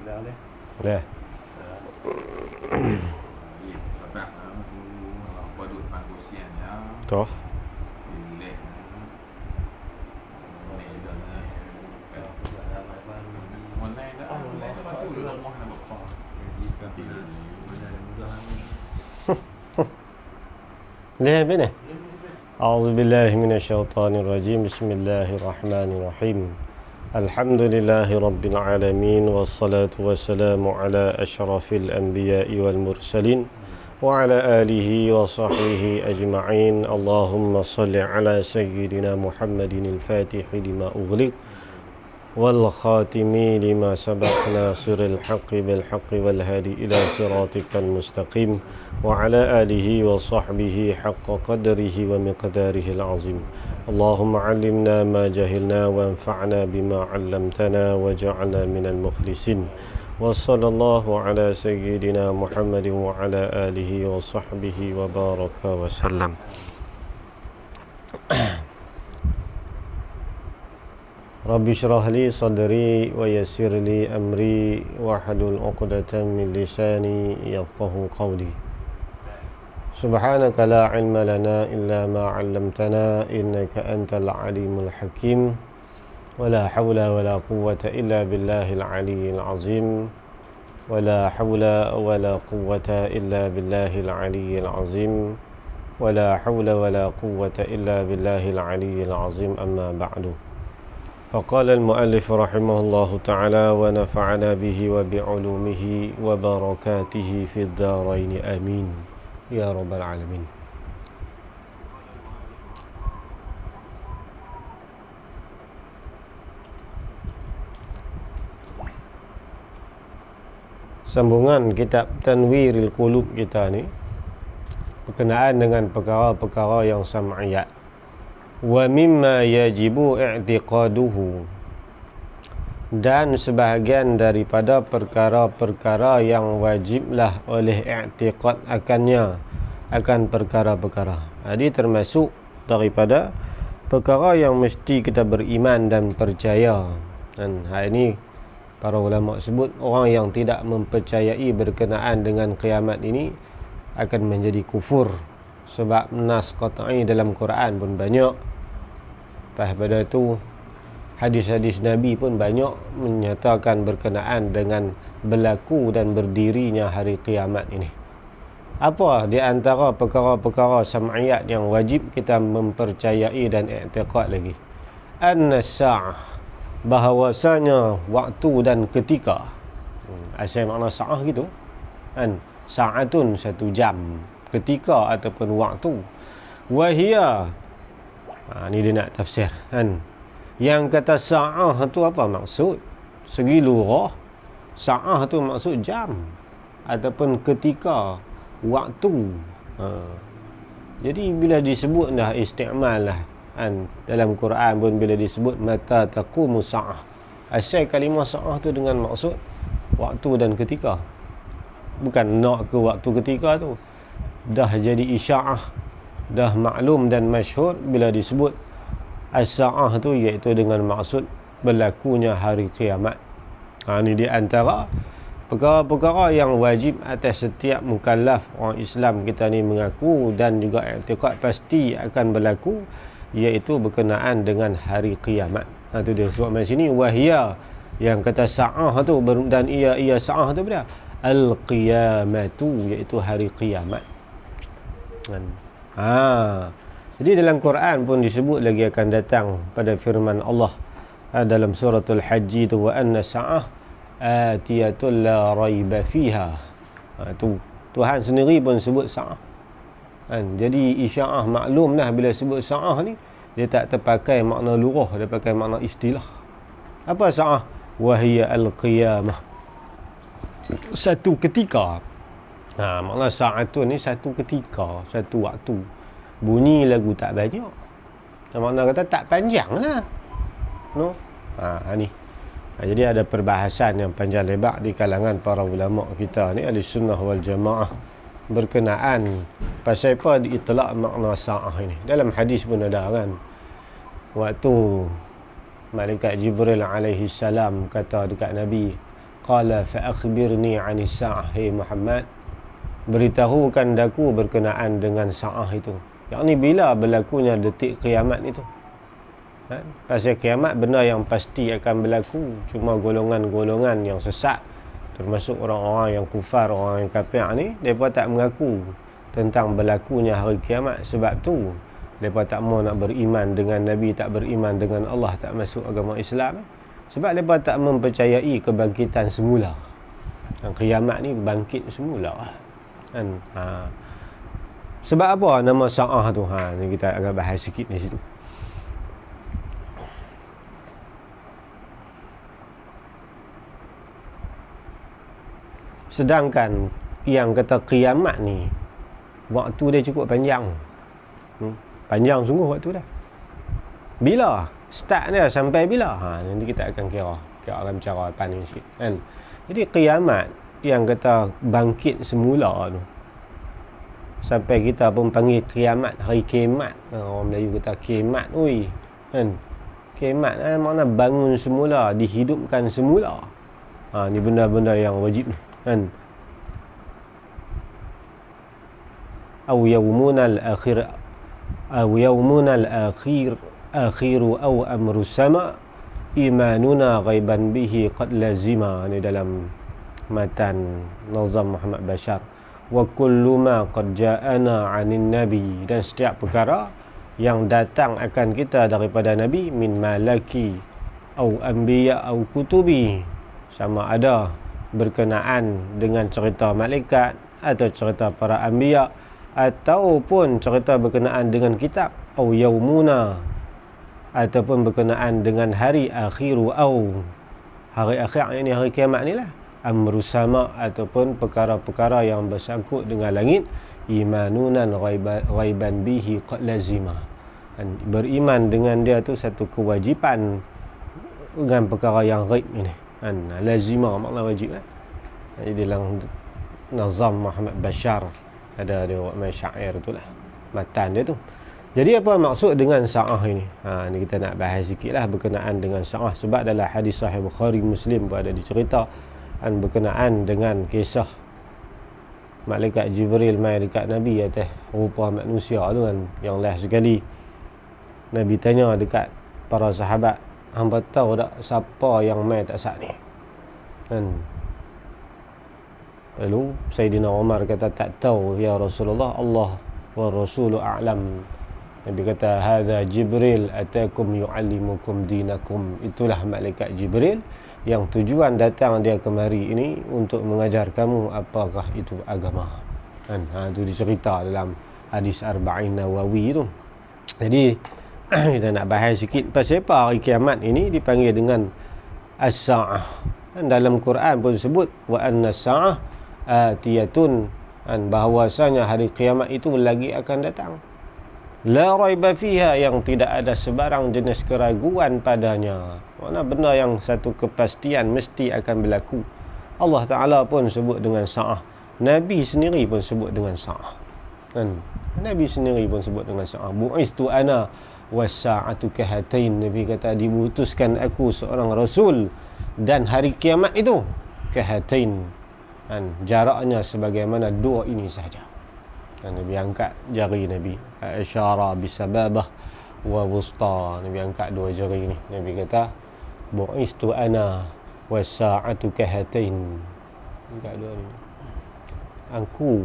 Dah. Sebab tu kalau kau duduk depan kursian ya. Toh. Relax. Online dah. Online dah tu duduk rumah nak apa. Dah benar. أعوذ بالله من الشيطان الرجيم بسم الله الرحمن الرحيم الحمد لله رب العالمين والصلاة والسلام على أشرف الأنبياء والمرسلين وعلى آله وصحبه أجمعين اللهم صل على سيدنا محمد الفاتح لما أغلق والخاتم لما سبق ناصر الحق بالحق والهادي إلى صراطك المستقيم وعلى آله وصحبه حق قدره ومقداره العظيم اللهم علمنا ما جهلنا وانفعنا بما علمتنا وجعلنا من المخلصين وصلى الله على سيدنا محمد وعلى آله وصحبه وبارك وسلم Rabbi syrah li sadri wa yassir li amri wahlul 'uqdatam min lisani yafqahu qawli. Subhanaka la 'ilma lana illa ma 'allamtana innaka antal 'alimul hakim. Wa la hawla wa la quwwata illa billahil 'aliyyil 'azim. Wa la hawla wa la quwwata illa billahil 'aliyyil 'azim. Wa la hawla wa la quwwata illa billahil 'aliyyil 'azim amma ba'du. فقال المؤلف رحمه الله تعالى ونفعنا به وبعلومه وبركاته في الدارين آمين يا رب العالمين. Sambungan kitab Tanwiril Qulub kita ni berkenaan dengan perkara-perkara yang sam'iyat. Wa mimma yajibu i'tiqaduhu, dan sebahagian daripada perkara-perkara yang wajiblah oleh i'tiqad akannya, akan perkara-perkara. Jadi termasuk daripada perkara yang mesti kita beriman dan percaya. Dan hal ini para ulama sebut orang yang tidak mempercayai berkenaan dengan kiamat ini akan menjadi kufur, sebab nas qat'i dalam Quran pun banyak. Pada itu hadis-hadis Nabi pun banyak menyatakan berkenaan dengan berlaku dan berdirinya hari kiamat ini. Apa di antara perkara-perkara sam'iyat yang wajib kita mempercayai dan i'tiqad lagi? An-sa'ah, bahawasanya waktu dan ketika. Asal makna sa'ah gitu kan, sa'atun satu jam, ketika ataupun waktu. Wahia, ni dia nak tafsir kan. Yang kata sa'ah tu apa maksud? Segi lurah, sa'ah tu maksud jam ataupun ketika, waktu. Jadi bila disebut dah isti'mal lah kan, dalam Quran pun bila disebut mata taqumu sa'ah, asal kalimah sa'ah tu dengan maksud waktu dan ketika, bukan nak ke waktu ketika tu. Dah jadi isya'ah, dah maklum dan masyhur bila disebut as-sa'ah tu, iaitu dengan maksud berlakunya hari kiamat. Ini di antara perkara-perkara yang wajib atas setiap mukallaf orang Islam kita ni mengaku dan juga i'tiqad pasti akan berlaku, iaitu berkenaan dengan hari kiamat. Itu dia sebut macam sini, wahia, yang kata sa'ah tu dan ia sa'ah tu benda al-qiyamatu, iaitu hari kiamat. Jadi dalam Quran pun disebut lagi akan datang pada firman Allah dalam suratul Hajj tu, wa anna sa'ah atiyatul la raiba fiha. Tu Tuhan sendiri pun sebut sa'ah kan. Jadi isya'ah maklum lah bila sebut sa'ah ni, dia tak terpakai makna lurah, dia pakai makna istilah. Apa sa'ah? Wahia al-qiyamah, satu ketika. Makna sa'atun ni satu ketika, satu waktu. Bunyi lagu tak banyak, makna kata tak panjang lah, no? Ni jadi ada perbahasan yang panjang lebar di kalangan para ulama kita ni ahli sunnah wal jamaah berkenaan pasal apa diitlak makna sa'ah ini. Dalam hadis pun ada kan, waktu malaikat Jibril alaihi salam kata dekat Nabi, qala fa akhbirni 'anis sa'ah, hey Muhammad, beritahukan daku berkenaan dengan sa'ah itu. Yang ni bila berlakunya detik kiamat itu. Pasal kiamat benda yang pasti akan berlaku. Cuma golongan-golongan yang sesat, termasuk orang-orang yang kufar, orang yang kafir ni, mereka tak mengaku tentang berlakunya hari kiamat. Sebab tu mereka tak mau nak beriman dengan Nabi, tak beriman dengan Allah, tak masuk agama Islam. Sebab mereka tak mempercayai kebangkitan semula. Yang kiamat ni bangkit semula kan. Sebab apa nama sa'ah tu? Ni kita agak bahas sikit di situ. Sedangkan yang kata kiamat ni, waktu dia cukup panjang. Panjang sungguh waktu dah. Bila? Start dia sampai bila? Nanti kita akan kira akan bicara depan ni sikit kan. Jadi kiamat yang kata bangkit semula tu, sampai kita pun panggil kiamat, hari kiamat. Orang Melayu kata kiamat, oi kan. Kiamat makna bangun semula, dihidupkan semula. Ni benda-benda yang wajib ni kan. Au yaumunal akhir, au yaumunal akhiru au amru sama imanuna ghaiban bihi qad lazima. Ni dalam matan Nazam Muhammad Bashar. Wa kullu ma qad ja'ana 'anin nabi, dan setiap perkara yang datang akan kita daripada nabi, min malaki au anbiya au kutubi, sama ada berkenaan dengan cerita malaikat atau cerita para anbiya ataupun cerita berkenaan dengan kitab, au yaumuna, ataupun berkenaan dengan hari akhiru, au hari akhir, ini hari kiamat ni lah, amru sama, ataupun perkara-perkara yang bersangkut dengan langit, imanunan ghaiban bihi qad lazima. Beriman dengan dia tu satu kewajipan dengan perkara yang ghaib ini kan. Lazima makna wajib kan. Jadi dalam Nazam Muhammad Bashar ada dia buat main syair tu lah, matan dia tu. Jadi apa maksud dengan sa'ah ini? Ni kita nak bahas sikit lah berkenaan dengan sa'ah. Sebab dalam hadis Sahih Bukhari Muslim pun ada dicerita berkenaan dengan kisah malaikat Jibril mai dekat Nabi atas rupa manusia tu kan. Yang last sekali Nabi tanya dekat para sahabat, hangpa tahu tak siapa yang mai tak sat ni kan. Lalu Sayyidina Umar kata, tak tahu ya Rasulullah, Allah wa Rasulu a'lam. Nabi kata, hadza Jibril atakum yu'allimukum dinakum. Itulah malaikat Jibril yang tujuan datang dia kemari ini untuk mengajar kamu apakah itu agama kan. Itu dicerita dalam hadis Arba'in Nawawi tu. Jadi kita nak bahas sikit pasal apa hari kiamat ini dipanggil dengan as-sa'ah. Dalam Quran pun sebut wa anna as-sa'ah atiyatun, bahawasanya hari kiamat itu lagi akan datang. La raiba fiha, yang tidak ada sebarang jenis keraguan padanya. Mana benda yang satu kepastian mesti akan berlaku. Allah Ta'ala pun sebut dengan sa'ah. Nabi sendiri pun sebut dengan sa'ah kan. Nabi sendiri pun sebut dengan sa'ah. Bu'istu ana was-sa'atu kahatain. Nabi kata, diutuskan aku seorang rasul dan hari kiamat itu kahatain kan, jaraknya sebagaimana dua ini saja. Dan Nabi angkat jari Nabi, isyara bisababah wa wusta. Nabi angkat dua jari ni. Nabi kata, bu'istu ana was-sa'atu kahatain. Angkat dua ni. Aku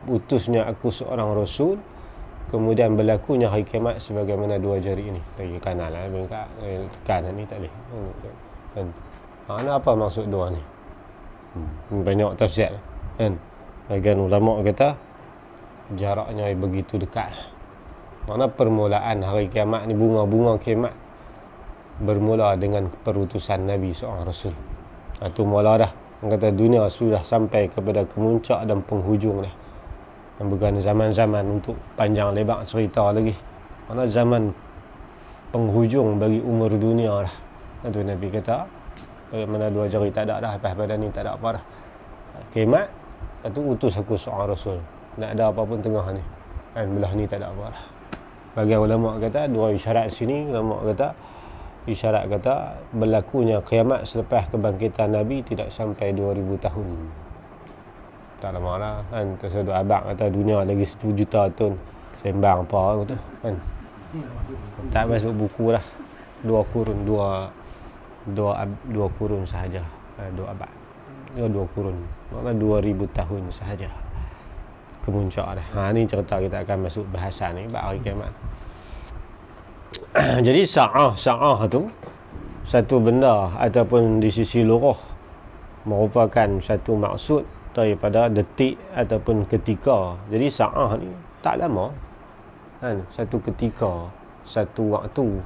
utusnya aku seorang rasul, kemudian berlakunya hari kiamat sebagaimana dua jari ini. Lagi kanan lah, angkat kanan ni tak boleh kan. Apa maksud dua ni? Banyak tafsir kan. Bagian ulama kata jaraknya begitu dekat. Mana permulaan hari kiamat ni, bunga-bunga kiamat bermula dengan perutusan Nabi seorang rasul. Itu mula dah. Orang kata dunia sudah sampai kepada kemuncak dan penghujung dah. Dan bukan zaman-zaman untuk panjang lebar cerita lagi. Mana zaman penghujung bagi umur dunia dah. Itu Nabi kata, bagaimana dua jari tak ada dah, lepas badan ni tak ada apa dah. Kiamat, itu utus aku seorang rasul. Tak ada apa pun tengah ni kan, belah ni tak ada apa dah. Bagi ulama kata dua isyarat sini, ulama kata isyarat kata berlakunya kiamat selepas kebangkitan Nabi tidak sampai 2000 tahun. Tak lama lah kan. Tersebut abang kata dunia lagi 10 juta tahun. Sembang apa tu kan. Tak masuk buku lah. Dua kurun sahaja. Dua abad. Dua kurun. Maka 2000 tahun sahaja. Kemuncak dah. Ni cerita kita akan masuk bahasan ni bab hari kiamat. Jadi sa'ah tu satu benda ataupun di sisi lughah merupakan satu maksud daripada detik ataupun ketika. Jadi sa'ah ni tak lama kan, satu ketika, satu waktu.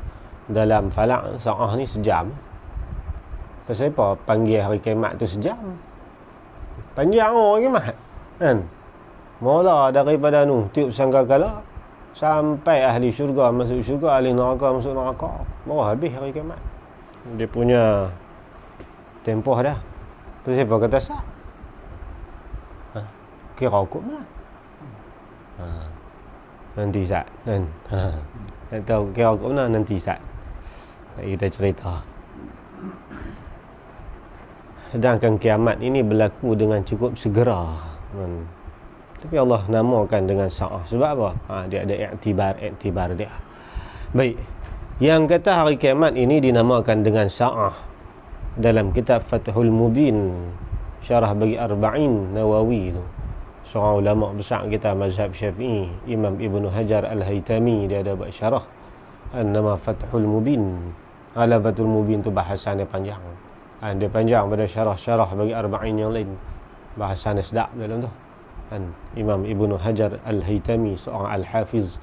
Dalam falak sa'ah ni sejam. Pasal apa panggil hari kiamat tu sejam? Panjang hari kiamat kan. Mula daripada tiup sangkakala sampai ahli syurga masuk syurga, ahli neraka masuk neraka, baru habis hari kiamat. Dia punya tempoh dah. Tu siapa kata sah? Kira hukum lah. Nanti sah kan. Tak tahu kira hukum lah nanti sah. Kita cerita. Sedangkan kiamat ini berlaku dengan cukup segera. Tapi Allah namakan dengan sa'ah. Sebab apa? Dia ada iktibar dia. Baik. Yang kata hari kiamat ini dinamakan dengan sa'ah dalam kitab Fathul Mubin, syarah bagi Arba'in Nawawi tu. Seorang ulama besar kita mazhab Syafi'i, Imam Ibnu Hajar Al-Haytami, dia ada buat syarah nama Fathul Mubin. Fathul Mubin tu bahasannya panjang. Dia panjang pada syarah-syarah bagi Arba'in yang lain. Bahasannya sedap dalam tu. Imam Ibnu Hajar Al-Haytami, seorang Al-Hafiz,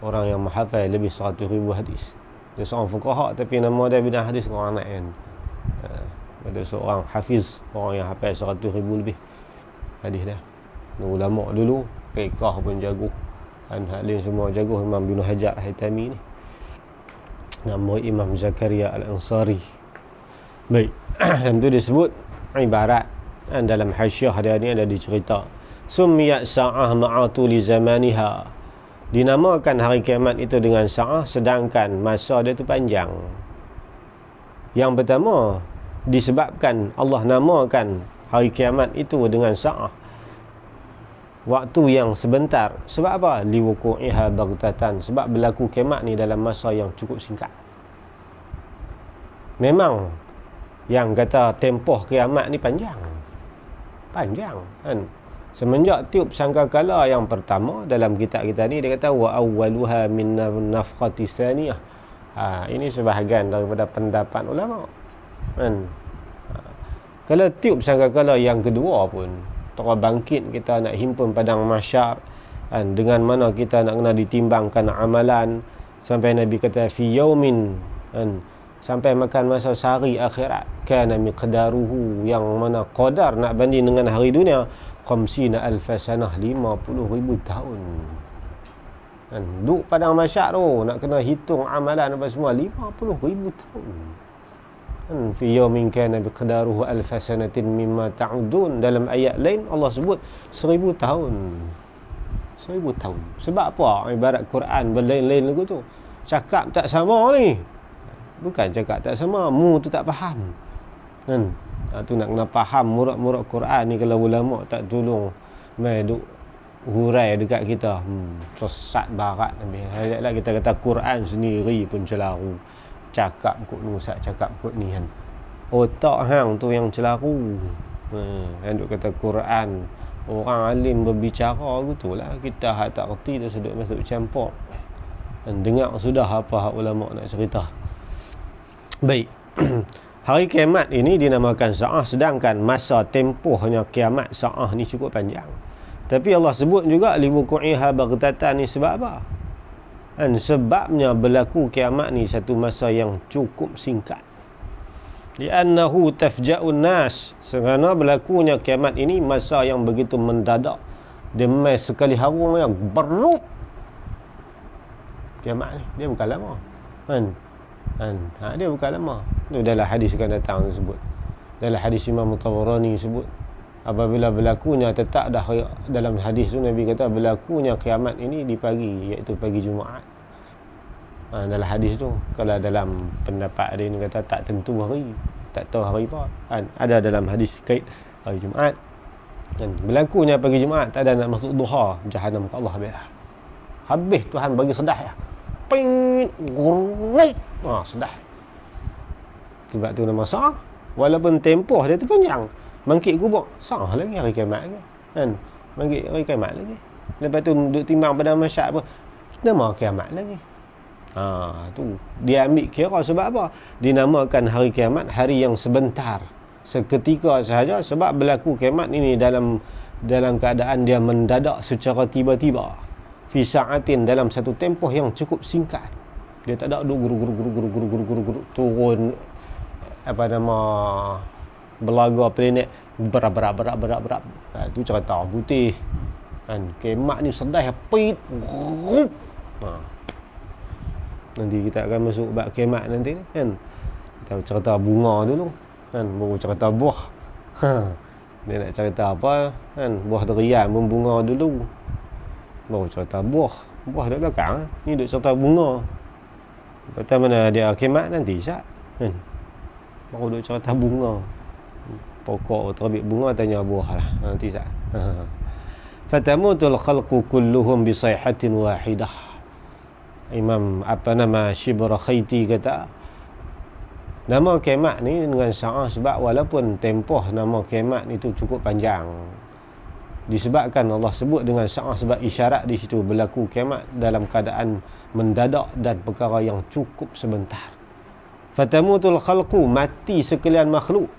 orang yang menghafal lebih 100,000 hadis. Dia seorang fuqaha tapi nama dia bidang hadis orang naik kan. Ada seorang Hafiz, orang yang hafal 100,000 lebih hadis dia. Ulama dulu, fiqh pun jago. Hal lain semua jago. Imam Ibnu Hajar Al-Haytami ni. Nama Imam Zakaria Al-Ansari. Baik. Itu disebut ibarat. Dalam hasyiah dia ni ada dicerita. Summiyat sa'ah ma'atuli zamaniha. Dinamakan hari kiamat itu dengan sa'ah sedangkan masa dia tu panjang. Yang pertama, disebabkan Allah namakan hari kiamat itu dengan sa'ah, waktu yang sebentar. Sebab apa? Liwuku'iha baghtatan. Sebab berlaku kiamat ni dalam masa yang cukup singkat. Memang yang kata tempoh kiamat ni panjang kan. Semenjak tiup sangkakala yang pertama dalam kitab kita ni, dia kata wa awwaluha min nafkhati tsaniyah. Ini sebahagian daripada pendapat ulama kan. Kalau tiup sangkakala yang kedua pun terus bangkit, kita nak himpun padang mahsyar kan, dengan mana kita nak kena ditimbangkan amalan sampai Nabi kata fi yaumin kan, sampai makan masa sehari akhirat, kana miqdaruhu, yang mana qadar nak banding dengan hari dunia 50,000 sanah, 50,000 tahun kan. Duk padang mahsyar tu nak kena hitung amalan apa semua 50,000 tahun kan. Fi yaumin kana biqdaruhu 1000 sanatin mimma ta'udun. Dalam ayat lain Allah sebut 1000 tahun. 1000 tahun. Sebab apa? Ibarat Quran berlain-lain lagu tu. Cakap tak sama ni. Bukan cakap tak sama, mu tu tak faham kan. Tu nak kena faham murid-murid Quran ni. Kalau ulama tak tolong mai duk hurai dekat kita, sesat barat habis. Hayatlah kita kata Quran sendiri pun celaru. Cakap kok ni, Ustaz cakap kok ni kan. Otak hang tu yang celaru. Duk kata Quran, orang alim berbicara gitulah, kita hak tak reti tu sedut masuk campur. Dan dengar sudah apa ulama nak cerita. Baik. Hari kiamat ini dinamakan sa'ah sedangkan masa tempohnya kiamat sa'ah ni cukup panjang. Tapi Allah sebut juga liwuku'iha baghtatan ni sebab apa? Dan sebabnya berlaku kiamat ni satu masa yang cukup singkat. Li'annahu tafja'un nas. Kerana berlakunya kiamat ini masa yang begitu mendadak. Demai sekali harum yang berup. Kiamat ni dia bukan lama kan. Dia bukan lama. Itu dalam hadis akan datang disebut. Dalam hadis Imam Tabarani sebut, apabila berlakunya tetap dah dalam hadis tu Nabi kata berlakunya kiamat ini di pagi, iaitu pagi Jumaat. Dalam hadis tu, kalau dalam pendapat dia ni kata tak tentu hari, tak tahu hari apa kan. Ada dalam hadis kait hari Jumaat kan, berlakunya pagi Jumaat tak ada nak masuk duha, jahanam ke Allah habis Tuhan bagi sedah ya, ping guruk, sedah. Sebab tu nama sah, walaupun tempoh dia tu panjang, bangkit kubur sah lagi hari kiamat kan, bangkit hari kiamat lagi, lepas tu duduk timbang pada masyarakat pun nama kiamat lagi. Tu dia ambil kira sebab apa? Dinamakan hari kiamat hari yang sebentar, seketika sahaja, sebab berlaku kiamat ini dalam keadaan dia mendadak secara tiba-tiba, fi sa'atin, dalam satu tempoh yang cukup singkat. Dia tak ada guru turun belaga planet berat. Tu cerita putih kan, kiamat ni sedih pit. Nanti kita akan masuk bab kiamat nanti kan. Kita cerita bunga dulu kan, baru cerita buah. Dia nak cerita apa kan, buah durian berbunga dulu, baru cerita buah dah belakang. Ni duk cerita bunga. Lepas mana dia kiamat nanti syak kan, baru duk cerita bunga. Pokok terbit bunga, tanya buah lah nanti syak. Fatamutul khalqu kulluhum bi sayhatin wahidah. Imam Shibrakhaiti kata, nama kiamat ni dengan sa'ah, sebab walaupun tempoh nama kiamat itu cukup panjang, disebabkan Allah sebut dengan sa'ah sebab isyarat di situ berlaku kiamat dalam keadaan mendadak dan perkara yang cukup sebentar. Fatamutul khalqu, mati sekalian makhluk,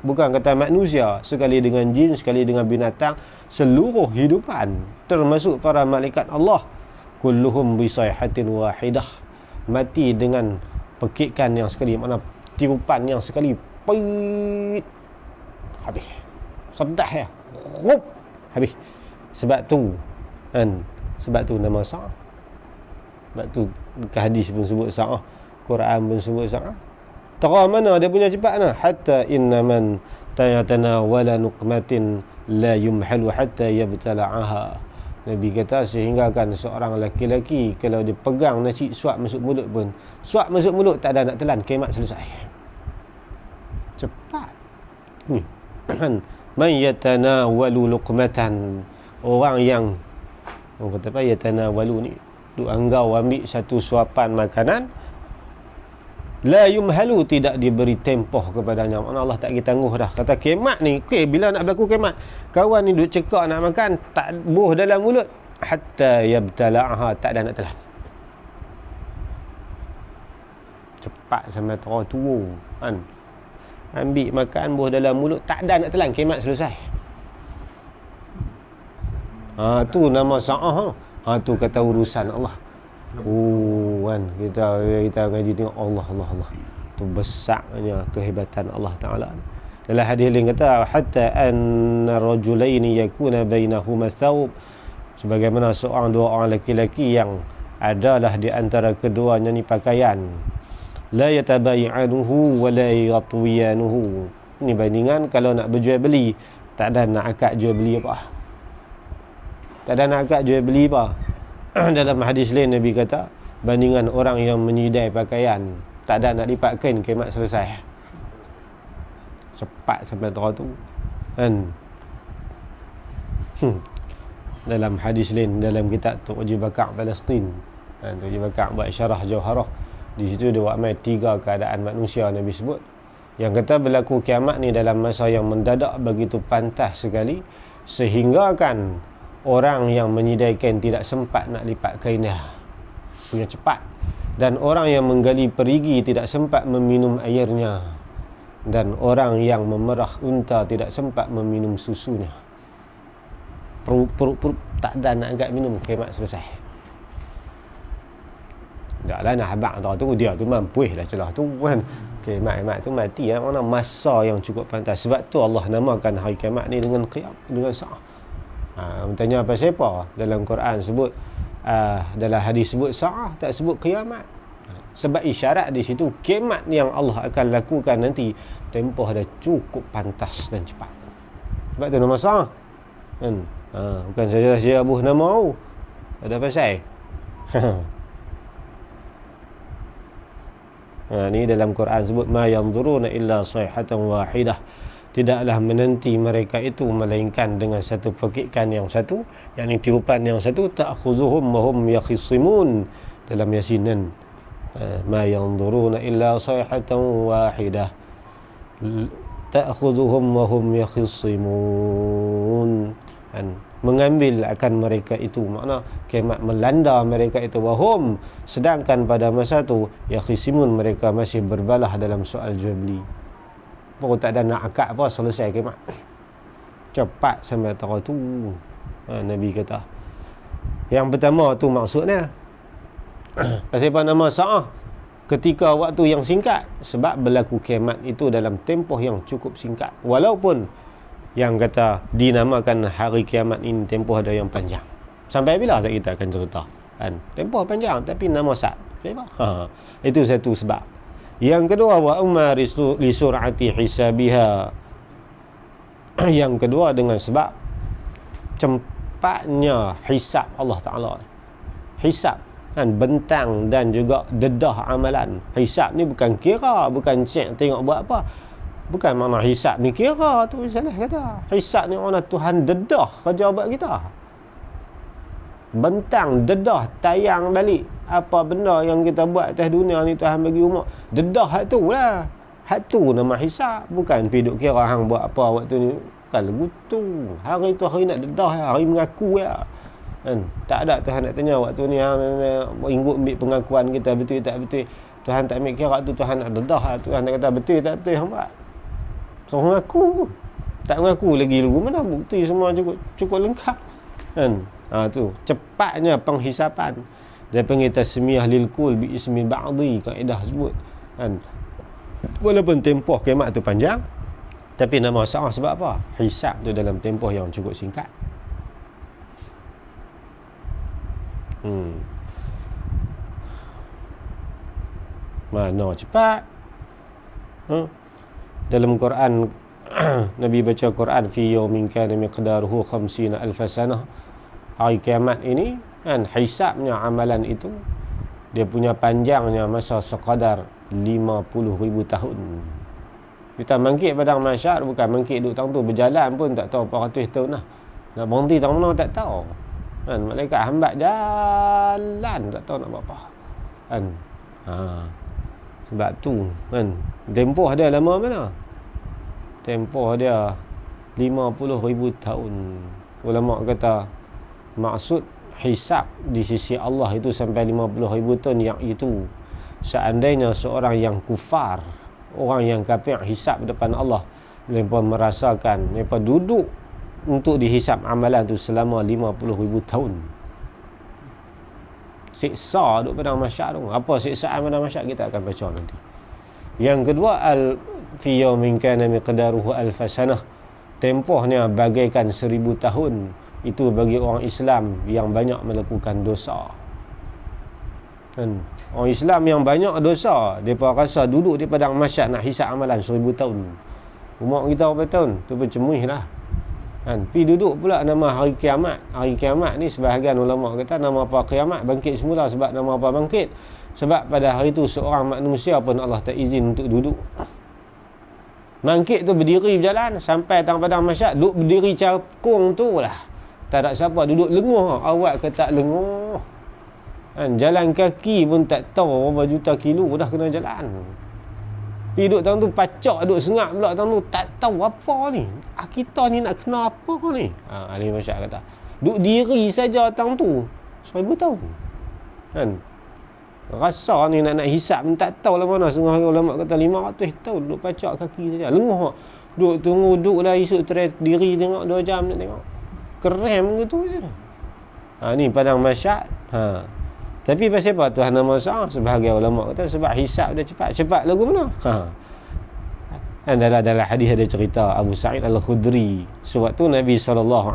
bukan kata manusia, sekali dengan jin, sekali dengan binatang, seluruh hidupan termasuk para malaikat Allah, kulluhum bi sayhatin wahidah, mati dengan pekikan yang sekali, makna tiupan yang sekali, pit, habis, sedah ya, habis. Sebab tu nama sa'ah. Sebab tu hadis pun sebut sa'ah, Quran pun sebut sa'ah. Tera mana dia punya cepat nah, hatta inna man tayatanawala nuqmatin la yumhalu hatta yabtala'aha. Nabi kata sehingga kan seorang lelaki kalau dia pegang nasi suap masuk mulut pun, suap masuk mulut tak ada nak telan, kiamat selesai. Cepat ni kan. Man yatanawalu luqmatan, orang yang kata apa, yatanawalu ni duk anggau ambil satu suapan makanan, la yumhalu, tidak diberi tempoh kepadanya, makna Allah tak ditangguh dah. Kata kiamat ni, bila nak berlaku kiamat, kawan ni duk cekak nak makan, tak buh dalam mulut, hatta yabtala'aha, tak ada nak telan. Cepat sampai terus tua kan, ambil makan buh dalam mulut, tak ada nak telan, kiamat selesai. Tu nama sa'ah. Tu kata urusan Allah. Kan kita ngaji tengok Allah tu besarnya kehebatan Allah Ta'ala. Dalam hadis lain kata hatta anna rajulaini yakuna bainahuma thawb, sebagaimana dua orang lelaki yang adalah di antara keduanya ni pakaian, la yatabayyanuhu wa la yatwiyanuhu. Ni bandingan kalau nak berjual beli, tak ada nak akad jual beli apa. Dalam hadis lain Nabi kata, bandingan orang yang menyidai pakaian, tak ada nak lipat kain, kiamat selesai. Cepat sampai terus tu kan. Dalam hadis lain, dalam kitab Tu'ji Bakar Palestin, Tu'ji Bakar buat syarah Jauharah, di situ dia buat mai 3 keadaan manusia Nabi sebut, yang kata berlaku kiamat ni dalam masa yang mendadak begitu pantas sekali, sehingga kan orang yang menyidai kain tidak sempat nak lipat kainnya, punya cepat. Dan orang yang menggali perigi tidak sempat meminum airnya, dan orang yang memerah unta tidak sempat meminum susunya. Perut tak ada nak agak minum, kiamat selesai. Tak lah nak habaq tu dia tu mampu lah celah tu kan. Kiamat tu mati ya, mana masa yang cukup pantas. Sebab tu Allah namakan hari kiamat ni dengan qiyam, dengan sa'ah. Tanya apa siapa dalam Quran sebut dalam hadis sebut sa'ah, tak sebut kiamat. Sebab isyarat di situ kiamat yang Allah akan lakukan nanti tempoh dah cukup pantas dan cepat. Sebab tu nama sa'ah kan. Bukan saja Abu nama ada pasal. Ni dalam Quran sebut ma yanzuruna illa sayhatan wahidah. Tidaklah menanti mereka itu melainkan dengan satu pekikan yang satu, yakni tiupan yang satu, ta'khuzuhum wa hum yakhisimun dalam Yasinan. Ma yanzuruna illa sayhatan wahidah ta'khuzuhum wa hum yakhisimun. Mengambil akan mereka itu, makna kiamat melanda mereka itu, wahum, sedangkan pada masa itu yakhisimun, mereka masih berbalah dalam soal jual beli. Pokok tak ada nak akad apa, selesai kiamat cepat sampai tahun tu. Nabi kata yang pertama tu maksudnya pasal apa nama sa'ah, ketika waktu yang singkat, sebab berlaku kiamat itu dalam tempoh yang cukup singkat. Walaupun yang kata dinamakan hari kiamat ini tempoh ada yang panjang. Sampai bila kita akan cerita kan? Tempoh panjang tapi nama sa'at. Itu satu sebab. Yang kedua, wa umma li sur'ati hisabiha. Yang kedua dengan sebab cepatnya hisab Allah Ta'ala. Hisab kan, bentang dan juga dedah amalan. Hisab ni bukan kira, bukan cek tengok buat apa. Bukan makna hisab ni kira tu, salah kata. Hisab ni makna Tuhan dedah kerja buat kita. Bentang, dedah, tayang balik apa benda yang kita buat atas dunia ni, Tuhan bagi umur. Dedah hak tu lah. Hak tu nama hisab. Bukan pergi duk kira hang buat apa waktu ni. Bukan lagu tu. Hari tu hari nak dedah, hari mengaku ya. Kan? Tak ada Tuhan nak tanya waktu ni hang inggut ambil pengakuan kita betul tak betul. Tuhan tak ambil kira tu, Tuhan nak dedah. Tuhan nak kata betul tak betul hang buat. So mengaku. Tak mengaku lagi lugu mana bukti semua cukup lengkap. Kan? Tu cepatnya penghisapan. Dia panggil tasmiyah lil kul bi ismi ba'dhi, kaedah sebut kan. Walaupun tempoh kiamat tu panjang, tapi nama sa'ah sebab apa? Hisab tu dalam tempoh yang cukup singkat. Mana cepat? Dalam Quran Nabi baca Quran fi yawmin kana miqdaruhu 50,000 sanah. Hari kiamat ini kan, hisabnya amalan itu dia punya panjangnya masa sekadar 50,000 tahun. Kita bangkit padang mahsyar bukan bangkit duduk tang tu, berjalan pun tak tahu berapa ratus tahun lah. Nak berhenti tang mana tak tahu. Kan malaikat hambat jalan tak tahu nak buat apa. Kan. Sebab tu kan tempoh dia lama mana? Tempoh dia 50,000 tahun. Ulama kata maksud hisab di sisi Allah itu sampai 50,000 tahun, yang itu seandainya seorang yang kufar, orang yang kafir hisab depan Allah, mereka merasakan, mereka duduk untuk dihisab amalan tu selama 50,000 tahun. Siksa duduk padang mahsyar tu. Apa siksaan padang mahsyar kita akan baca nanti. Yang kedua, fi yawmin kana miqdaruhu alf sanah. Tempohnya bagaikan 1000 tahun. Itu bagi orang Islam yang banyak melakukan dosa. Kan? Orang Islam yang banyak dosa, mereka rasa duduk di padang mahsyar nak hisab amalan 1000 tahun. Umur kita berapa tahun? Tu bercemuih lah. Kan? Pergi duduk pula nama hari kiamat. Hari kiamat ni sebahagian ulama kata nama apa kiamat, bangkit semula. Sebab nama apa bangkit? Sebab pada hari tu seorang manusia pun Allah tak izin untuk duduk. Bangkit tu berdiri berjalan sampai tang padang mahsyar, duduk berdiri cakung tu lah. Tak ada siapa, duduk lenguh. Awak ke tak lenguh? Kan? Jalan kaki pun tak tahu berapa juta kilo dah kena jalan. Pergi duduk tang tu pacak, duduk sengak pula tang tu, tak tahu apa ni. Kita ni nak kena apa ni? Ahli masyarakat kata, duduk diri saja tang tu 1000 tahun. Kan? Rasa ni nak hisap ni tak tahu lah mana. Setengah ulama kata 500 tahun duduk pacak kaki saja. Lenguh. Duduk tunggu, duduk lah esok diri tengok 2 jam nak tengok. Kerem gitu je. Ni padang mahsyar. Tapi pasal apa Tuhan nama sa'ah? Sebahagian ulama kata sebab hisab dia cepat. Cepat lagu mana? Dan dalam hadis ada cerita Abu Sa'id Al-Khudri. Sewaktu Nabi SAW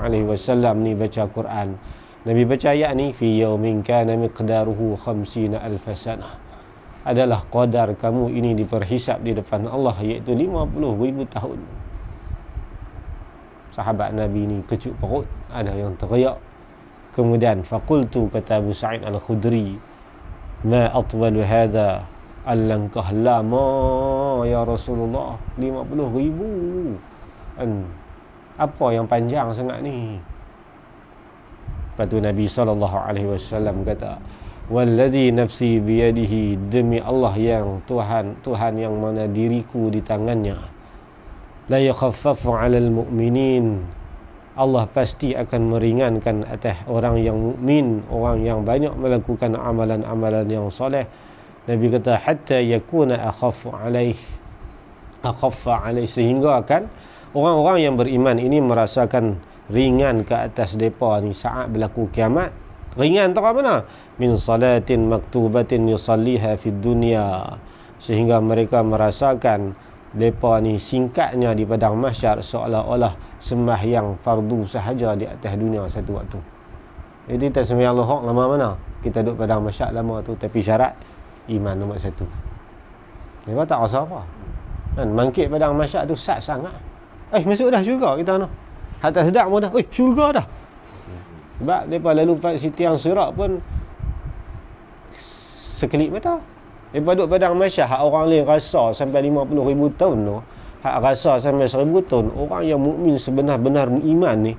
ni baca Quran, Nabi baca ayat ni, fi yawmin kana miqdaruhu 50,000 sanah. Adalah qadar kamu ini diperhisab di depan Allah, iaitu 50,000 tahun. Sahabat Nabi ni kecut perut, ada yang teriak. Kemudian faqultu, kata Abu Sa'id Al-Khudri, ma atwalu hadha, Alangkah lama ya Rasulullah, 50,000 kan. Apa yang panjang sangat ni? Lepas tu Nabi SAW kata, Walladhi nafsi biyadihi, demi Allah yang Tuhan yang mana diriku di tangannya, la yakhaffafu 'alal mu'minin, Allah pasti akan meringankan atas orang yang mukmin, orang yang banyak melakukan amalan-amalan yang soleh. Nabi kata hatta yakuna akhaffa alaih, sehingga kan orang-orang yang beriman ini merasakan ringan ke atas depa ni saat berlaku kiamat. Ringan tu kat mana? Min salatin maktubatin yusalliha fid dunya, sehingga mereka merasakan depa ni singkatnya di padang mahsyar seolah-olah sembahyang fardu sahaja di atas dunia satu waktu. Jadi tak sembahyang lohok lama mana? Kita duduk padang mahsyar lama tu, tapi syarat iman nombor satu. Mereka tak rasa apa kan, bangkit padang mahsyar tu sat sangat. Masuk dah syurga kita no. Hatta sedap pun dah. Syurga dah. Sebab mereka lalu sitiang sirat pun sekelip mata. Mereka duduk padang mahsyar, hak orang lain rasa sampai 50,000 tahun tu, hak rasa sampai 1,000 tahun. Orang yang mukmin sebenar-benar iman ni,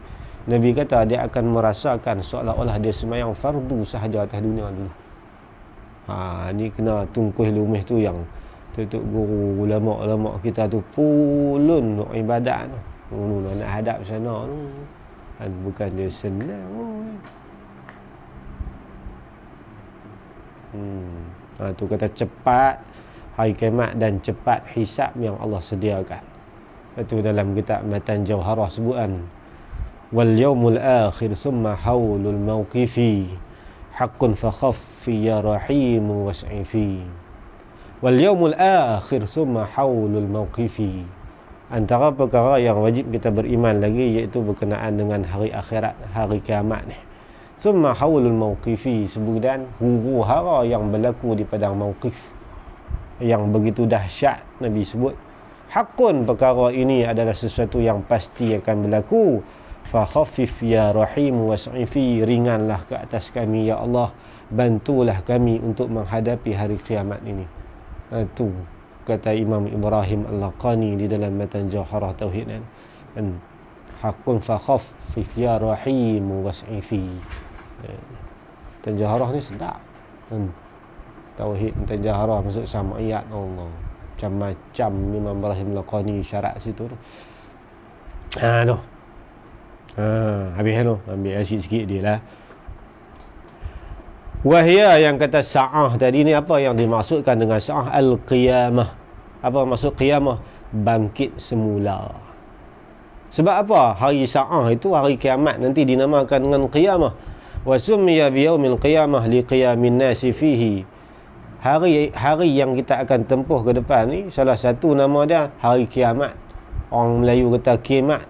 Nabi kata dia akan merasakan seolah-olah dia sembahyang fardu sahaja atas dunia dulu. Ni kena tungkuh lumih tu yang tutup guru ulama-ulama kita tu pulun nak ibadat tu. Nak hadap sana tu kan bukan dia senang. Tu kata cepat hari kiamat dan cepat hisab yang Allah sediakan. Itu dalam kitab Matan Jauharah sebutan, wal yaumul akhir summa haulul mawqifi haqqun fa khaffi ya rahim was'ifi. Wal yaumul akhir summa haulul mawqifi, antara perkara yang wajib kita beriman lagi iaitu berkenaan dengan hari akhirat, hari kiamat ni. Summa haulul mawqifi, sebutan huru hara yang berlaku di padang mawqif yang begitu dahsyat. Nabi sebut haqqun, perkara ini adalah sesuatu yang pasti akan berlaku. Fa khaffif ya rahim was'ifi, ringanlah ke atas kami ya Allah, bantulah kami untuk menghadapi hari kiamat ini. Itu kata Imam Ibrahim Al-Laqani di dalam Matan Jauharah Tauhid kan. Haqqun fa khaffif ya rahim was'ifi. Matan Jauharah ni sedap kan. Tauhid Matan Jauharah masuk sama ayat Allah. Macam-macam Imam Ibrahim Al-Laqani syarat situ tu. Tu. Habis tu. Ambil asyik sikit dia lah. Wahya yang kata sa'ah tadi ni, apa yang dimaksudkan dengan sa'ah? Al-qiyamah. Apa maksud qiyamah? Bangkit semula. Sebab apa? Hari sa'ah itu hari kiamat nanti dinamakan dengan qiyamah. Wa summiya biyaumil qiyamah liqiyamin nasi fihi. Hari yang kita akan tempuh ke depan ni, salah satu nama dia hari kiamat. Orang Melayu kata kiamat.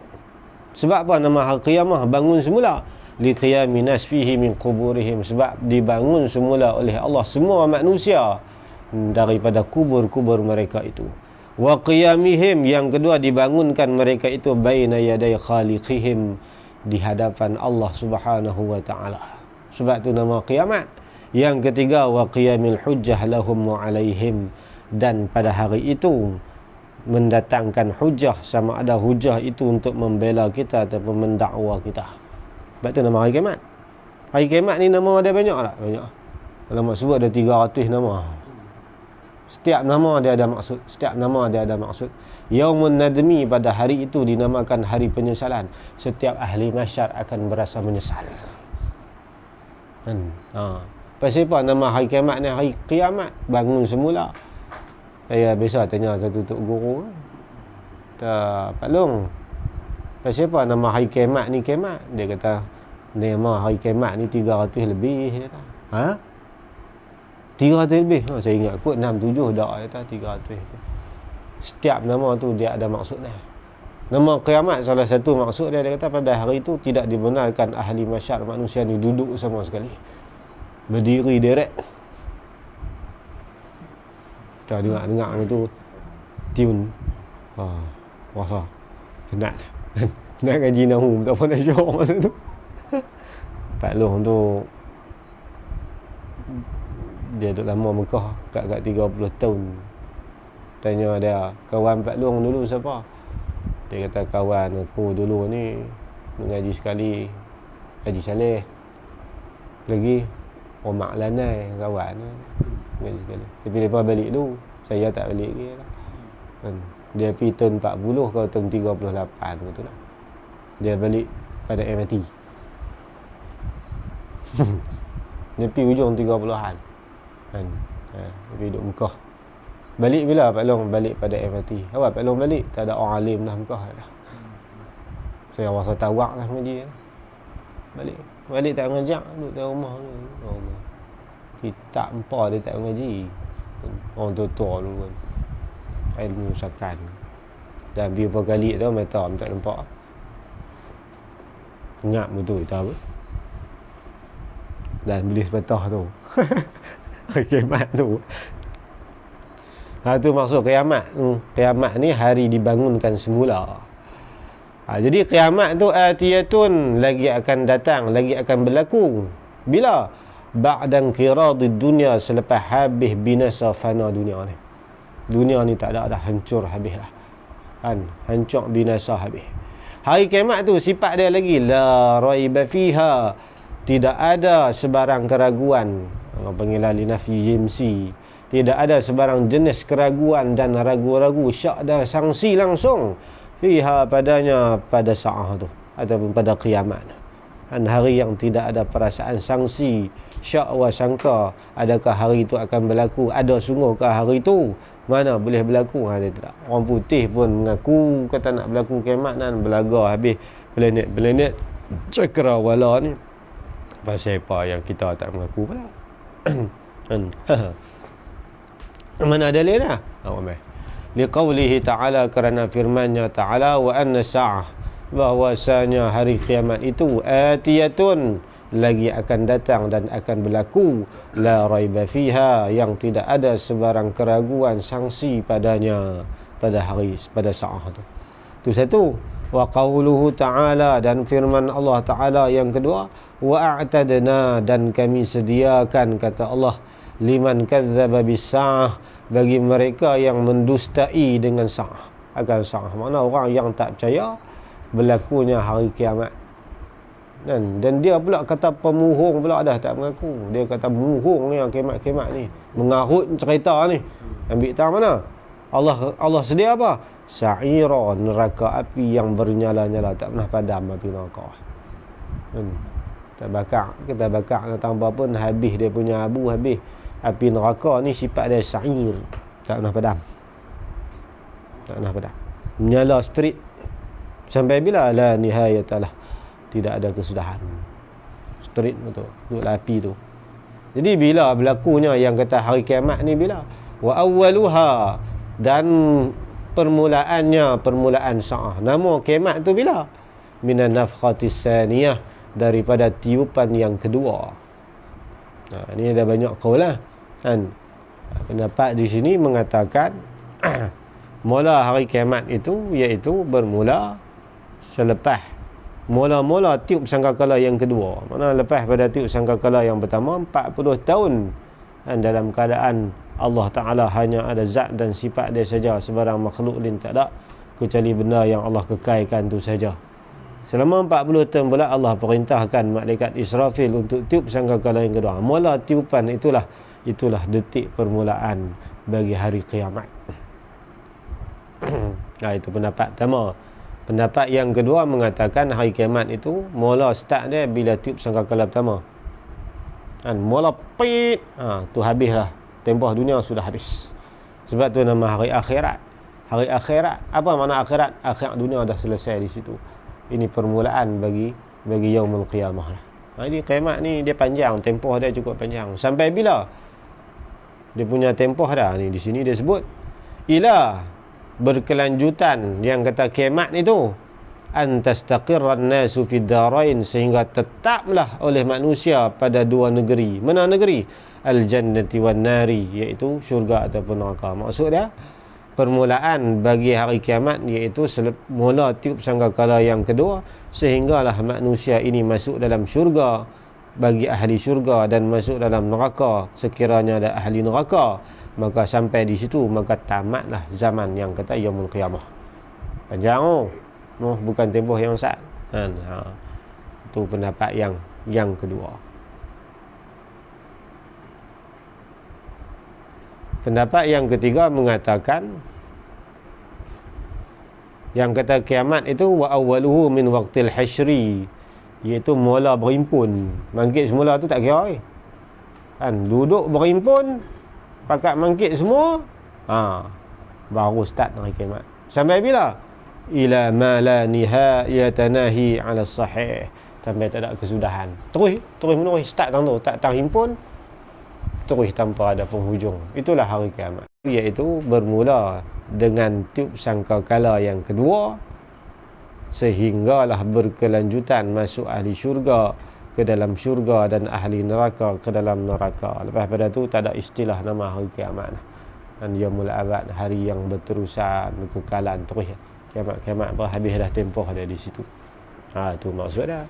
Sebab apa nama hari qiyamah? Bangun semula. Liqiyamin nas fihi min quburihim, sebab dibangun semula oleh Allah semua manusia daripada kubur-kubur mereka itu. Wa qiyamihim, yang kedua dibangunkan mereka itu baina yaday khaliqihim, di hadapan Allah Subhanahu wa taala. Sebab itu nama kiamat. Yang ketiga wa qiyamil hujjah lahum wa alaihim, dan pada hari itu mendatangkan hujjah, sama ada hujjah itu untuk membela kita ataupun mendakwa kita. Sebab tu nama hari kiamat. Hari kiamat ni nama dia banyak tak? Banyak. Ulama sebut ada 300 nama. Setiap nama dia ada maksud. Setiap nama dia ada maksud. Yaumun nadmi, pada hari itu dinamakan hari penyesalan. Setiap ahli mahsyar akan berasa menyesal. Kan? Pasal apa nama hari kiamat ni hari kiamat? Bangun semula. Saya biasa tanya satu tok guru. Pak Long, pasal apa nama hari kiamat ni kiamat? Dia kata nama hari kiamat ni 300 lebih. Dia kata, 300 lebih? Saya ingat kot 6-7 dah kata 300. Setiap nama tu dia ada maksudnya. Nama kiamat salah satu maksud dia, dia kata pada hari itu tidak dibenarkan ahli mahsyar manusia ni duduk sama sekali. Berdiri direct. Kita dengar itu tune. Wah, penat. Nak gaji nahu tak pernah syok masa tu. Pak Long tu dia duduk lama Mekah kat 30 tahun. Tanya dia, kawan Pak Long dulu siapa? Dia kata, kawan aku dulu ni mengaji sekali Haji Saleh. Lagi Omak Lanai kawan mengaji sekali. Tapi lepas balik dulu, saya tak balik lagi lah. Dia pergi tahun 40 ke tahun 38 betul lah. Dia balik pada MIT. Dia pergi ujung 30-an kan. Dia pergi duduk Mekah. Balik bila Pak Long? Balik pada MIT. Awak Pak Long balik, tak ada orang alim dah Mekah dah. Saya rasa tawak lah mengaji lah. Balik tak ngajak, duduk dalam rumah tu. Kitab empah dia tak mengaji. Orang tua-tua dulu kan. Ilmu sakan. Dan beberapa kali tu mata tak nampak. Ngap betul tak apa. Dan beli sepatah tu. Kiamat tu. Tu maksud kiamat. Kiamat ni hari dibangunkan semula. Jadi kiamat tu atiyatun, lagi akan datang, lagi akan berlaku. Bila? Ba'dan qiradid dunia, selepas habis binasa fana dunia ni. Dunia ni tak ada dah, hancur habis lah. Kan? Hancur binasa habis. Hari kiamat tu sifat dia lagi la raiba fiha, tidak ada sebarang keraguan. Orang panggil ahli nafi JMC. Tidak ada sebarang jenis keraguan dan ragu-ragu, syak dan sanksi langsung fiha padanya pada saat tu ataupun pada kiamat. Dan hari yang tidak ada perasaan sanksi, syak wa sangka, adakah hari itu akan berlaku, ada sungguhkah hari itu, mana boleh berlaku. Dia tidak. Orang putih pun mengaku kata nak berlaku kiamat dan belaga habis planet-planet cakrawala ni. Pasal apa yang kita tak mengaku pula. Mana dalil dah? Liqaulihi ta'ala, kerana firman-Nya ta'ala, wa anna sa'ah, bahwasanya hari kiamat itu atiyatun, lagi akan datang dan akan berlaku, la raiba fiha, yang tidak ada sebarang keraguan sanksi padanya pada sa'ah tu. Itu satu. Wa qauluhu ta'ala, dan firman Allah Ta'ala yang kedua, wa a'tadna, dan kami sediakan, kata Allah, liman kadzdzaba bis-sa'ah, bagi mereka yang mendustai dengan sa'ah, akan sa'ah. Makna orang yang tak percaya berlakunya hari kiamat. Dan dia pula kata pemuhung pula dah tak mengaku. Dia kata pemuhung ni yang kiamat-kiamat ni, mengarut cerita ni. Ambil tahu mana? Allah sedia apa? Sa'ira, neraka api yang bernyala-nyala, tak pernah padam api neraka. Kita bakar nak tambah pun habis dia punya abu, habis. Api neraka ni sifat dia sa'ir, tak pernah padam. Tak pernah padam. Menyala straight sampai bila? La nihayatalah, tidak ada kesudahan. Straight betul untuk api tu. Jadi bila berlakunya yang kata hari kiamat ni bila? Wa awwaluha, dan permulaan sa'ah. Nama kiamat tu bila? Minan nafkhatis saniyah, daripada tiupan yang kedua. Ini ada banyak qaul lah kan. Pendapat di sini mengatakan mula hari kiamat itu iaitu bermula selepas mula-mula tiup sangkakala yang kedua. Mana lepas pada tiup sangkakala yang pertama 40 tahun dan dalam keadaan Allah Ta'ala hanya ada zat dan sifat dia saja, sebarang makhluk lain tak ada kecuali benda yang Allah kekalkan tu saja. Selama 40 tahun pula Allah perintahkan malaikat Israfil untuk tiup sangkakala yang kedua. Mula tiupan itulah detik permulaan bagi hari kiamat. Itu pendapat pertama. Pendapat yang kedua mengatakan hari kiamat itu mula start dia bila tiup sangkakala pertama. Mula pit, tu habislah. Tempoh dunia sudah habis. Sebab tu nama hari akhirat. Hari akhirat, apa makna akhirat? Akhirat dunia dah selesai di situ. Ini permulaan bagi yaumul qiyamah lah. Jadi kiamat ni dia panjang, tempoh dia cukup panjang. Sampai bila? Dia punya tempoh dah ni di sini dia sebut ila berkelanjutan, yang kata kiamat itu antastaqirran nasu fid darain, sehingga tetaplah oleh manusia pada dua negeri. Mana negeri? Al-jannati wan nari, iaitu syurga ataupun neraka. Maksud dia permulaan bagi hari kiamat iaitu mula tiup sangkakala yang kedua, sehinggalah manusia ini masuk dalam syurga bagi ahli syurga dan masuk dalam neraka sekiranya ada ahli neraka, maka sampai di situ maka tamatlah zaman yang kata yaumul qiyamah. Panjang bukan tempoh yang saat kan. Itu pendapat yang kedua. Pendapat yang ketiga mengatakan yang kata kiamat itu wa awwaluhu min waqtil hasyri, iaitu mula berhimpun. Bangkit semula tu tak kira kan, duduk berhimpun pakat bangkit semua, baru start hari kiamat. Sampai bila? Ila ma la nihayata nahi 'ala sahih, sampai tak ada kesudahan. Terus menerus start tu, tak terhimpun terus tanpa ada penghujung. Itulah hari kiamat, iaitu bermula dengan tiup sangkakala yang kedua sehinggalah berkelanjutan masuk ahli syurga ke dalam syurga dan ahli neraka ke dalam neraka. Lepas pada tu tak ada istilah nama hari kiamat dan yaumul abad, hari yang berterusan, kekekalan terus. Kiamat habis dah tempoh dia di situ. Tu maksud dia.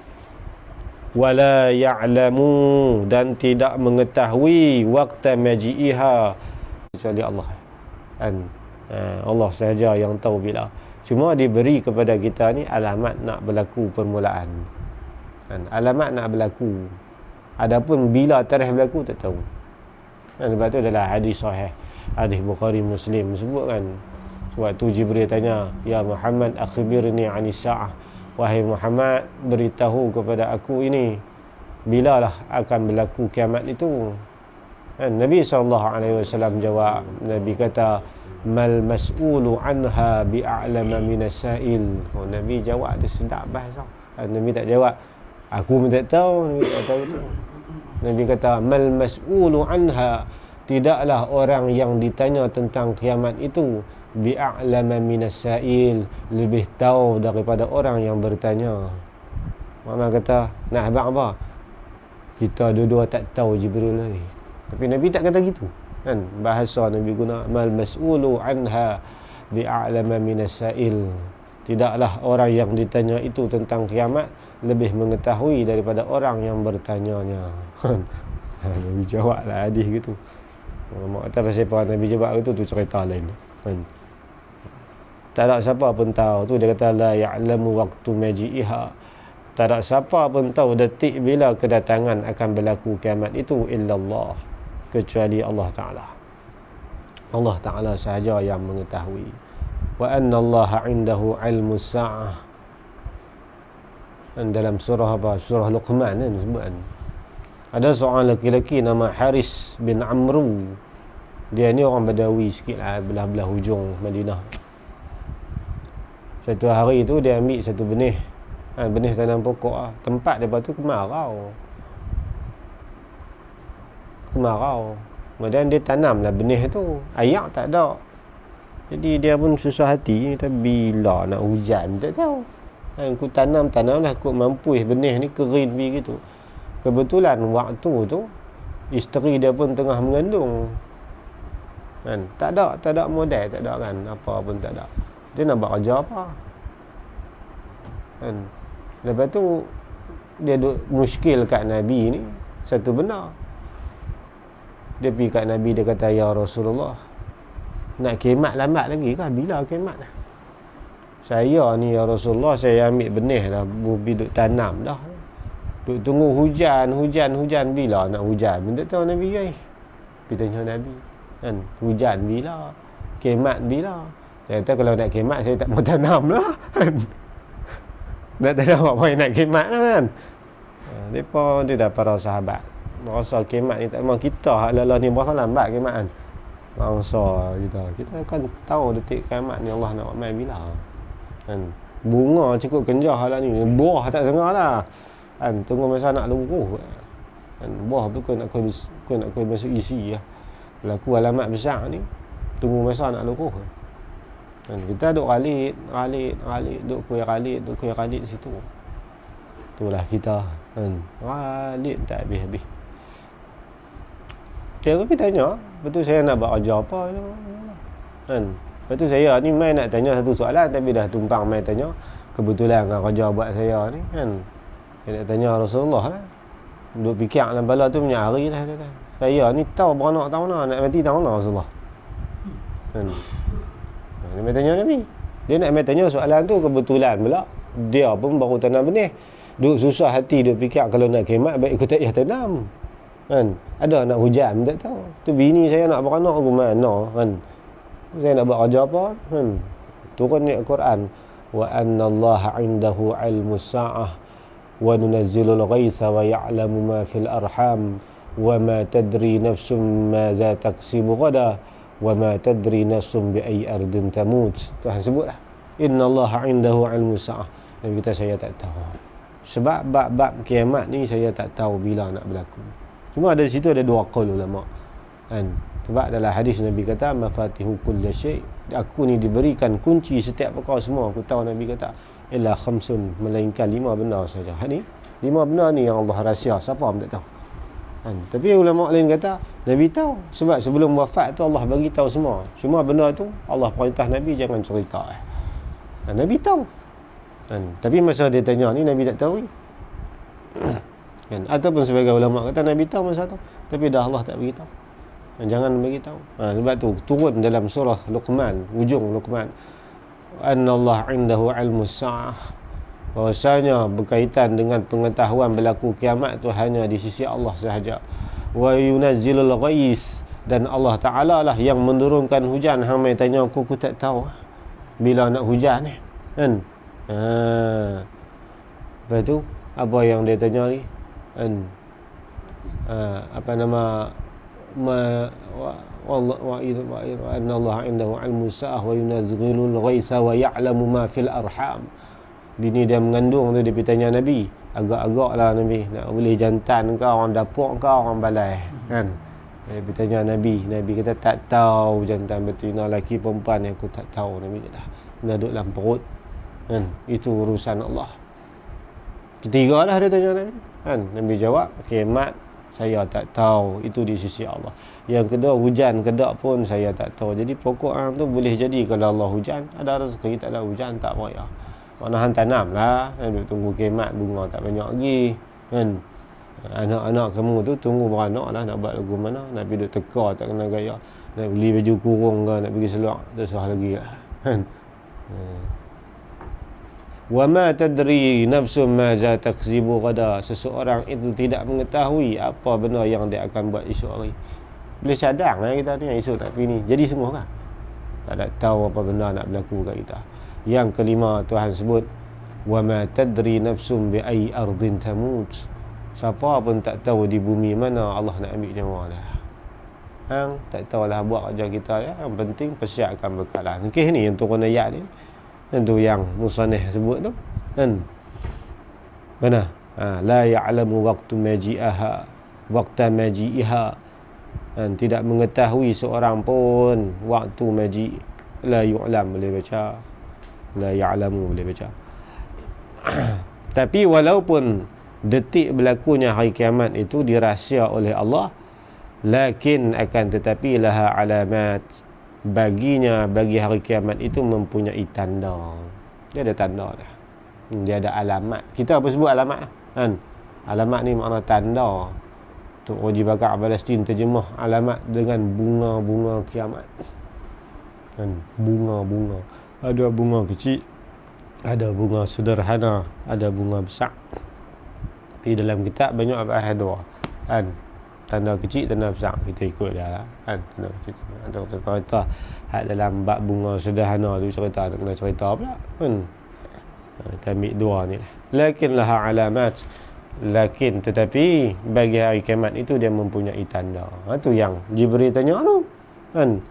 Wala ya'lamu, dan tidak mengetahui waqta maji'iha kecuali Allah. Allah sahaja yang tahu bila. Cuma diberi kepada kita ni alamat nak berlaku permulaan. Alamat nak berlaku. Adapun bila tarikh berlaku tak tahu. Sebab tu adalah hadis sahih, hadis Bukhari Muslim sebut kan. Waktu Jibril tanya, "Ya Muhammad, akhbirni 'anis sa'ah." Wahai Muhammad, beritahu kepada aku ini, bilalah akan berlaku kiamat itu. Nabi SAW jawab, Nabi kata, "Mal mas'ulu anha bi'a'lama minas sa'il." Nabi jawab, dia sedap bahasa. Nabi tak jawab, "Aku pun tak tahu." Nabi tak tahu itu. Nabi kata, "Mal mas'ulu anha." Tidaklah orang yang ditanya tentang kiamat itu bi'a'lama minas sa'il, lebih tahu daripada orang yang bertanya. Mama kata, nak abang apa? Kita dua-dua tak tahu Jibril lagi. Tapi Nabi tak kata gitu kan. Bahasa Nabi guna mal mas'ulu anha bi'a'lama minas sa'il. Tidaklah orang yang ditanya itu tentang kiamat lebih mengetahui daripada orang yang bertanyanya. Nabi jawablah hadis gitu. Mak kata pasal apa Nabi jawab itu tu cerita lain kan. Tak ada siapa pun tahu tu. Dia kata la ya'lamu waqtu maji'iha, tak ada siapa pun tahu detik bila kedatangan akan berlaku kiamat itu illallah, kecuali Allah Ta'ala. Allah Ta'ala sahaja yang mengetahui. Wa anna Allah 'indahu 'ilmus sa'ah. Dan dalam surah apa? Surah Luqman kan sebut kan. Ada seorang lelaki nama Haris bin Amru. Dia ni orang Badawi sikit lah, belah-belah hujung Madinah. Satu hari tu dia ambil satu benih, benih tanam pokok lah. Tempat dia tu kemarau. Kemudian dia tanamlah benih tu. Air tak ada. Jadi dia pun susah hati. Kata bila nak hujan tak tahu. Aku tanamlah, aku mampu benih ni kering begitu. Kebetulan waktu tu isteri dia pun tengah mengandung kan. Tak ada modal, tak ada kan, apa pun tak ada. Dia nak buat kerja apa kan. Lepas tu dia duk muskil kat Nabi ni satu benda. Dia pergi kat Nabi, dia kata, "Ya Rasulullah, nak kiamat lambat lagi kah? Bila kiamat? Saya ni ya Rasulullah, saya ambil benih dah, duk tanam dah, duk tunggu hujan, bila nak hujan?" Minta tahu Nabi guys. Pergi tanya Nabi kan, hujan bila? Kiamat bila? Dia kata, kalau nak kiamat saya tak mau tanam lah kan. Nak tanam apa nak kiamat lah kan. Dia dah para sahabat merasa kiamat ni tak mau. Kita halalah ni berasa lambat kiamat kan. Bangsa kita kan tahu detik kiamat ni Allah nak buat bila kan. Bunga cukup kenjah hala ni, buah tak sengah dah kan. Tunggu masa nak luruh kan. Buah tu kau nak masuk isi lah. Berlaku alamat besar ni, tunggu masa nak luruh kan. Kita duk ralit, duk kuih ralit situ. Itulah kita kan, ralit tak habis-habis. Dia pergi tanya, betul saya nak buat kerja apa kan. Lepas tu saya ni main nak tanya satu soalan, tapi dah tumpang main tanya. Kebetulan kan kerja buat saya ni kan. Dia nak tanya Rasulullah lah. duk fikir dalam bala tu punya hari dah kata. Saya ni tahu beranak tahun nak mati tahun Rasulullah. Kan. Dia tanya Nabi. Dia nak tanya soalan tu kebetulan pula dia pun baru tanam benih. Duk susah hati duk fikir kalau nak khidmat baik ikut tak tanam. Kan. Ada nak hujan tak tahu. Tu bini saya nak beranak ke mana kan. Saya nak buat kerja apa kan. Turun ni Al-Quran wa anna Allah 'indahu 'ilmus sa'ah wa nunazzilul ghaitha wa ya'lamu ma fil arham wa ma tadri nafsum ma za taksibu ghada wa ma tadri nafsum bi ayyi ardin tamut. Tuhan sebutlah inna Allah 'indahu 'ilmus sa'ah. Nabi kata saya tak tahu. Sebab bab-bab kiamat ni saya tak tahu bila nak berlaku. Cuma ada di situ ada dua qaul ulama. Kan? Sebab dalam hadis Nabi kata mafatihu kulli syai', aku ni diberikan kunci setiap perkara semua. Aku tahu Nabi kata illa khamsun, melainkan 5 benda saja. Ha ni 5 benda ni yang Allah rahsia, siapa pun tak tahu. Kan? Tapi ulama lain kata Nabi tahu sebab sebelum wafat tu Allah bagi tahu semua. Cuma benda tu Allah perintah Nabi jangan cerita. Nabi tahu. Kan? Tapi masa dia tanya ni Nabi tak tahu. Kan? Ataupun sebagai ulama kata Nabi tahu masa tu, tapi dah Allah tak beritahu. Jangan bagi tahu. Sebab tu turun dalam surah Luqman, ujung Luqman, anna Allah 'indahu 'ilmus sa'ah, bahwasanya berkaitan dengan pengetahuan berlaku kiamat tu hanya di sisi Allah sahaja. Wa yunazzilul ghais, dan Allah Taala lah yang menurunkan hujan. Hang mai tanya aku tak tahu bila nak hujan ni. Kan? Lepas tu apa yang dia tanya ni? Kan? Apa nama anna Allah 'indahu 'ilmus sa'ah wa yunazzilul ghaitha wa ya'lamu ma fil arham. Bini dia mengandung tu dia pergi tanya Nabi, agak-agak lah Nabi nak boleh jantan kau, orang dapur kau, orang balai kan. Dia pergi tanya Nabi, Nabi kata tak tahu jantan betina lelaki perempuan yang aku tak tahu. Nabi kata dia duduk dalam perut kan, itu urusan Allah. Ketiga lah dia tanya Nabi kan. Nabi jawab kiamat saya tak tahu, itu di sisi Allah. Yang kedua hujan kedak pun saya tak tahu. Jadi pokok hang tu boleh jadi kalau Allah hujan, ada rezeki, tak ada hujan tak payah. Mana hang tanam lah, duk tunggu kiamat bunga tak banyak lagi kan. Anak-anak kamu tu tunggu beranak lah, nak buat lagu mana, nak pergi duk teka tak kena gaya, nak beli baju kurung ke, nak pergi seluar susah lagi lah kan. Wa ma tadri nafsun ma za takzibu ghada, seseorang itu tidak mengetahui apa benda yang dia akan buat esok hari. Boleh cadang lah kita ni, esok tak pergi ni jadi semua kan. Tak ada tahu apa benda nak berlaku kat kita. Yang kelima Tuhan sebut wa ma tadri nafsun bi ayyi ardin tamut, siapa pun tak tahu di bumi mana Allah nak ambil nyawa dia. Hang tak tahulah buat kerja kita ya, yang penting persiapkan bekalan. Okey ni yang turun ayat ni. Itu yang musannif sebut tu kan. Mana? La ya'lamu waqtu maji'aha waqta maji'iha, kan, tidak mengetahui seorang pun waktu maji'. La yu'lam boleh baca, la ya'lamu boleh baca. Tapi walaupun detik berlakunya hari kiamat itu dirahsia oleh Allah, lakin akan tetapi laha alamat, baginya bagi hari kiamat itu mempunyai tanda. Dia ada tanda dah. Dia ada alamat. Kita apa sebut alamat kan? Alamat ni makna tanda. Tok Haji Bakar Palestin terjemah alamat dengan bunga-bunga kiamat. Kan? Bunga-bunga. Ada bunga kecil, ada bunga sederhana, ada bunga besar. Di dalam kitab banyak bahas dua. Kan? Tanda kecil, tanda besar, kita ikut dia lah kan. Tanda kecil, ada cerita hak dalam bab bunga sederhana tu cerita, tak kena cerita pula kan. Kita ambil dua ni lah. Lakin laha alamat, lakin tetapi bagi hari kiamat itu dia mempunyai tanda. Tu yang Jibril tanya tu kan.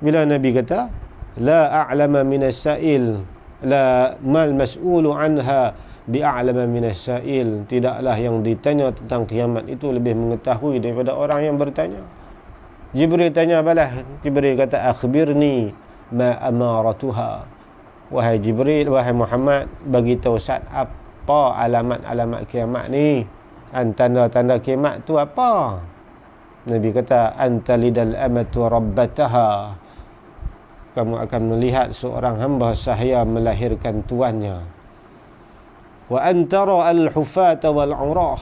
Bila Nabi kata la a'lama minas sa'il, la mal mas'ulu anha bi'a'lama minas sa'il, tidaklah yang ditanya tentang kiamat itu lebih mengetahui daripada orang yang bertanya. Jibril tanya balas, Jibril kata akhbirni ma amaratuha, wahai Jibril, wahai Muhammad, bagi tahu Ustaz apa alamat-alamat kiamat ni, tanda-tanda kiamat tu apa? Nabi kata antalidal amatu rabbataha, kamu akan melihat seorang hamba sahaya melahirkan tuannya. Wa antara al-hufata wal-urah,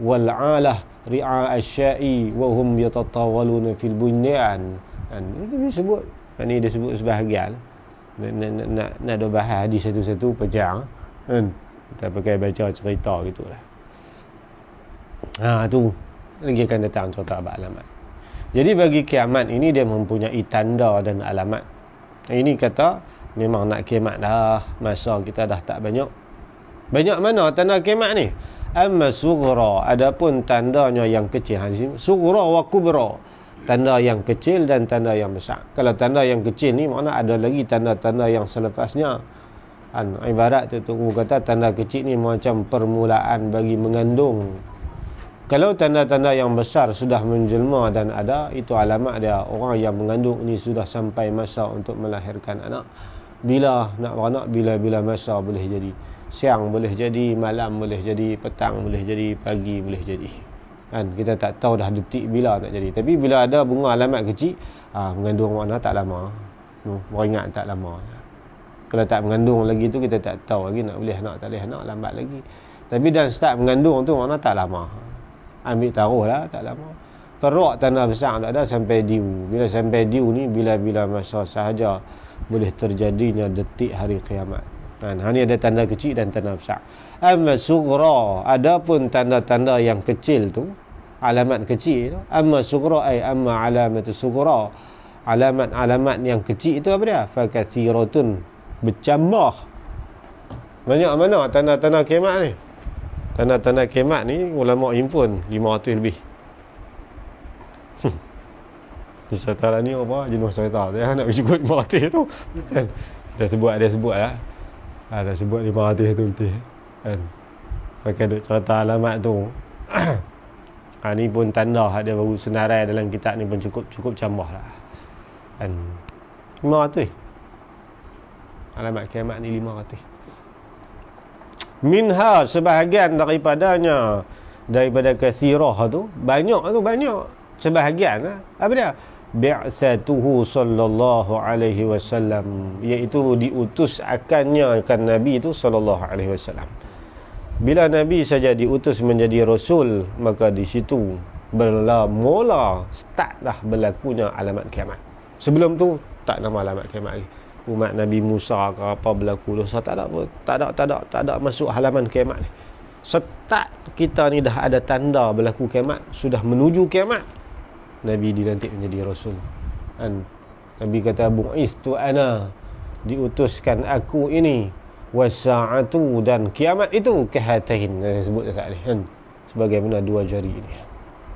wal 'alah ri'a asya'i wa hum yatatawaluna fil bunyan. Ini disebut, ini disebut sebahagian. Nak ada bahas hadis satu-satu pejang kan. Kita pakai baca cerita gitulah. Tu lagi akan datang cerita abad alamat. Jadi bagi kiamat ini dia mempunyai tanda dan alamat. Ini kata memang nak kiamat dah, masa kita dah tak banyak. Banyak mana tanda kiamat ni? Amma sughra, adapun tandanya yang kecil. Sughra wa kubra, tanda yang kecil dan tanda yang besar. Kalau tanda yang kecil ni makna ada lagi tanda-tanda yang selepasnya. Ibarat tu kata tanda kecil ni macam permulaan bagi mengandung. Kalau tanda-tanda yang besar sudah menjelma dan ada, itu alamat dia orang yang mengandung ni sudah sampai masa untuk melahirkan anak. Bila nak beranak, bila masa boleh jadi. Siang boleh jadi, malam boleh jadi, petang boleh jadi, pagi boleh jadi. Kita tak tahu dah detik bila nak jadi. Tapi bila ada bunga alamat kecil, mengandung anak tak lama. Beringat tak lama. Kalau tak mengandung lagi tu kita tak tahu lagi nak boleh anak tak boleh anak, lambat lagi. Tapi dah start mengandung tu makna tak lama. Ambil taruh lah, tak lama. Perut tanda besar tak ada sampai diu. Bila sampai diu ni, bila masa sahaja boleh terjadinya detik hari kiamat. Ni ada tanda kecil dan tanda besar. Amma sughra, adapun tanda-tanda yang kecil tu, alamat kecil tu. Amma sughra ay amma alamat sughra. Alamat-alamat yang kecil itu apa dia? Fakathiratun, bercambah. Banyak mana tanda-tanda kiamat ni? Tanda-tanda kiamat ni ulama himpun 500 lebih. Cerita lah ni apa? Jenis cerita dia nak ikut 500 tu kan. Dia sebut lah. Dia sebut 500 tu betul kan. Pakai duk cerita alamat tu. Ni pun tanda dia baru senarai dalam kitab ni pun cukup cambah lah. Kan 500. Alamat kiamat ni 500. Minha, sebahagian daripadanya, daripada kathirah tu, banyak sebahagian lah. Apa dia? Bi'athatuhu sallallahu alaihi wasallam, iaitu diutus akannya kan Nabi itu sallallahu alaihi wasallam. Bila Nabi saja diutus menjadi rasul, maka di situ mula start dah berlakunya alamat kiamat. Sebelum tu tak nama alamat kiamat lagi. Umat Nabi Musa ke apa berlaku dosa, tak ada masuk halaman kiamat ni. Start kita ni dah ada tanda berlaku kiamat, sudah menuju kiamat, Nabi dilantik menjadi rasul. Nabi kata bu'istu ana, diutuskan aku ini, wasa'atu, dan kiamat itu kahatain, sebut tadi sebagaimana dua jari ini.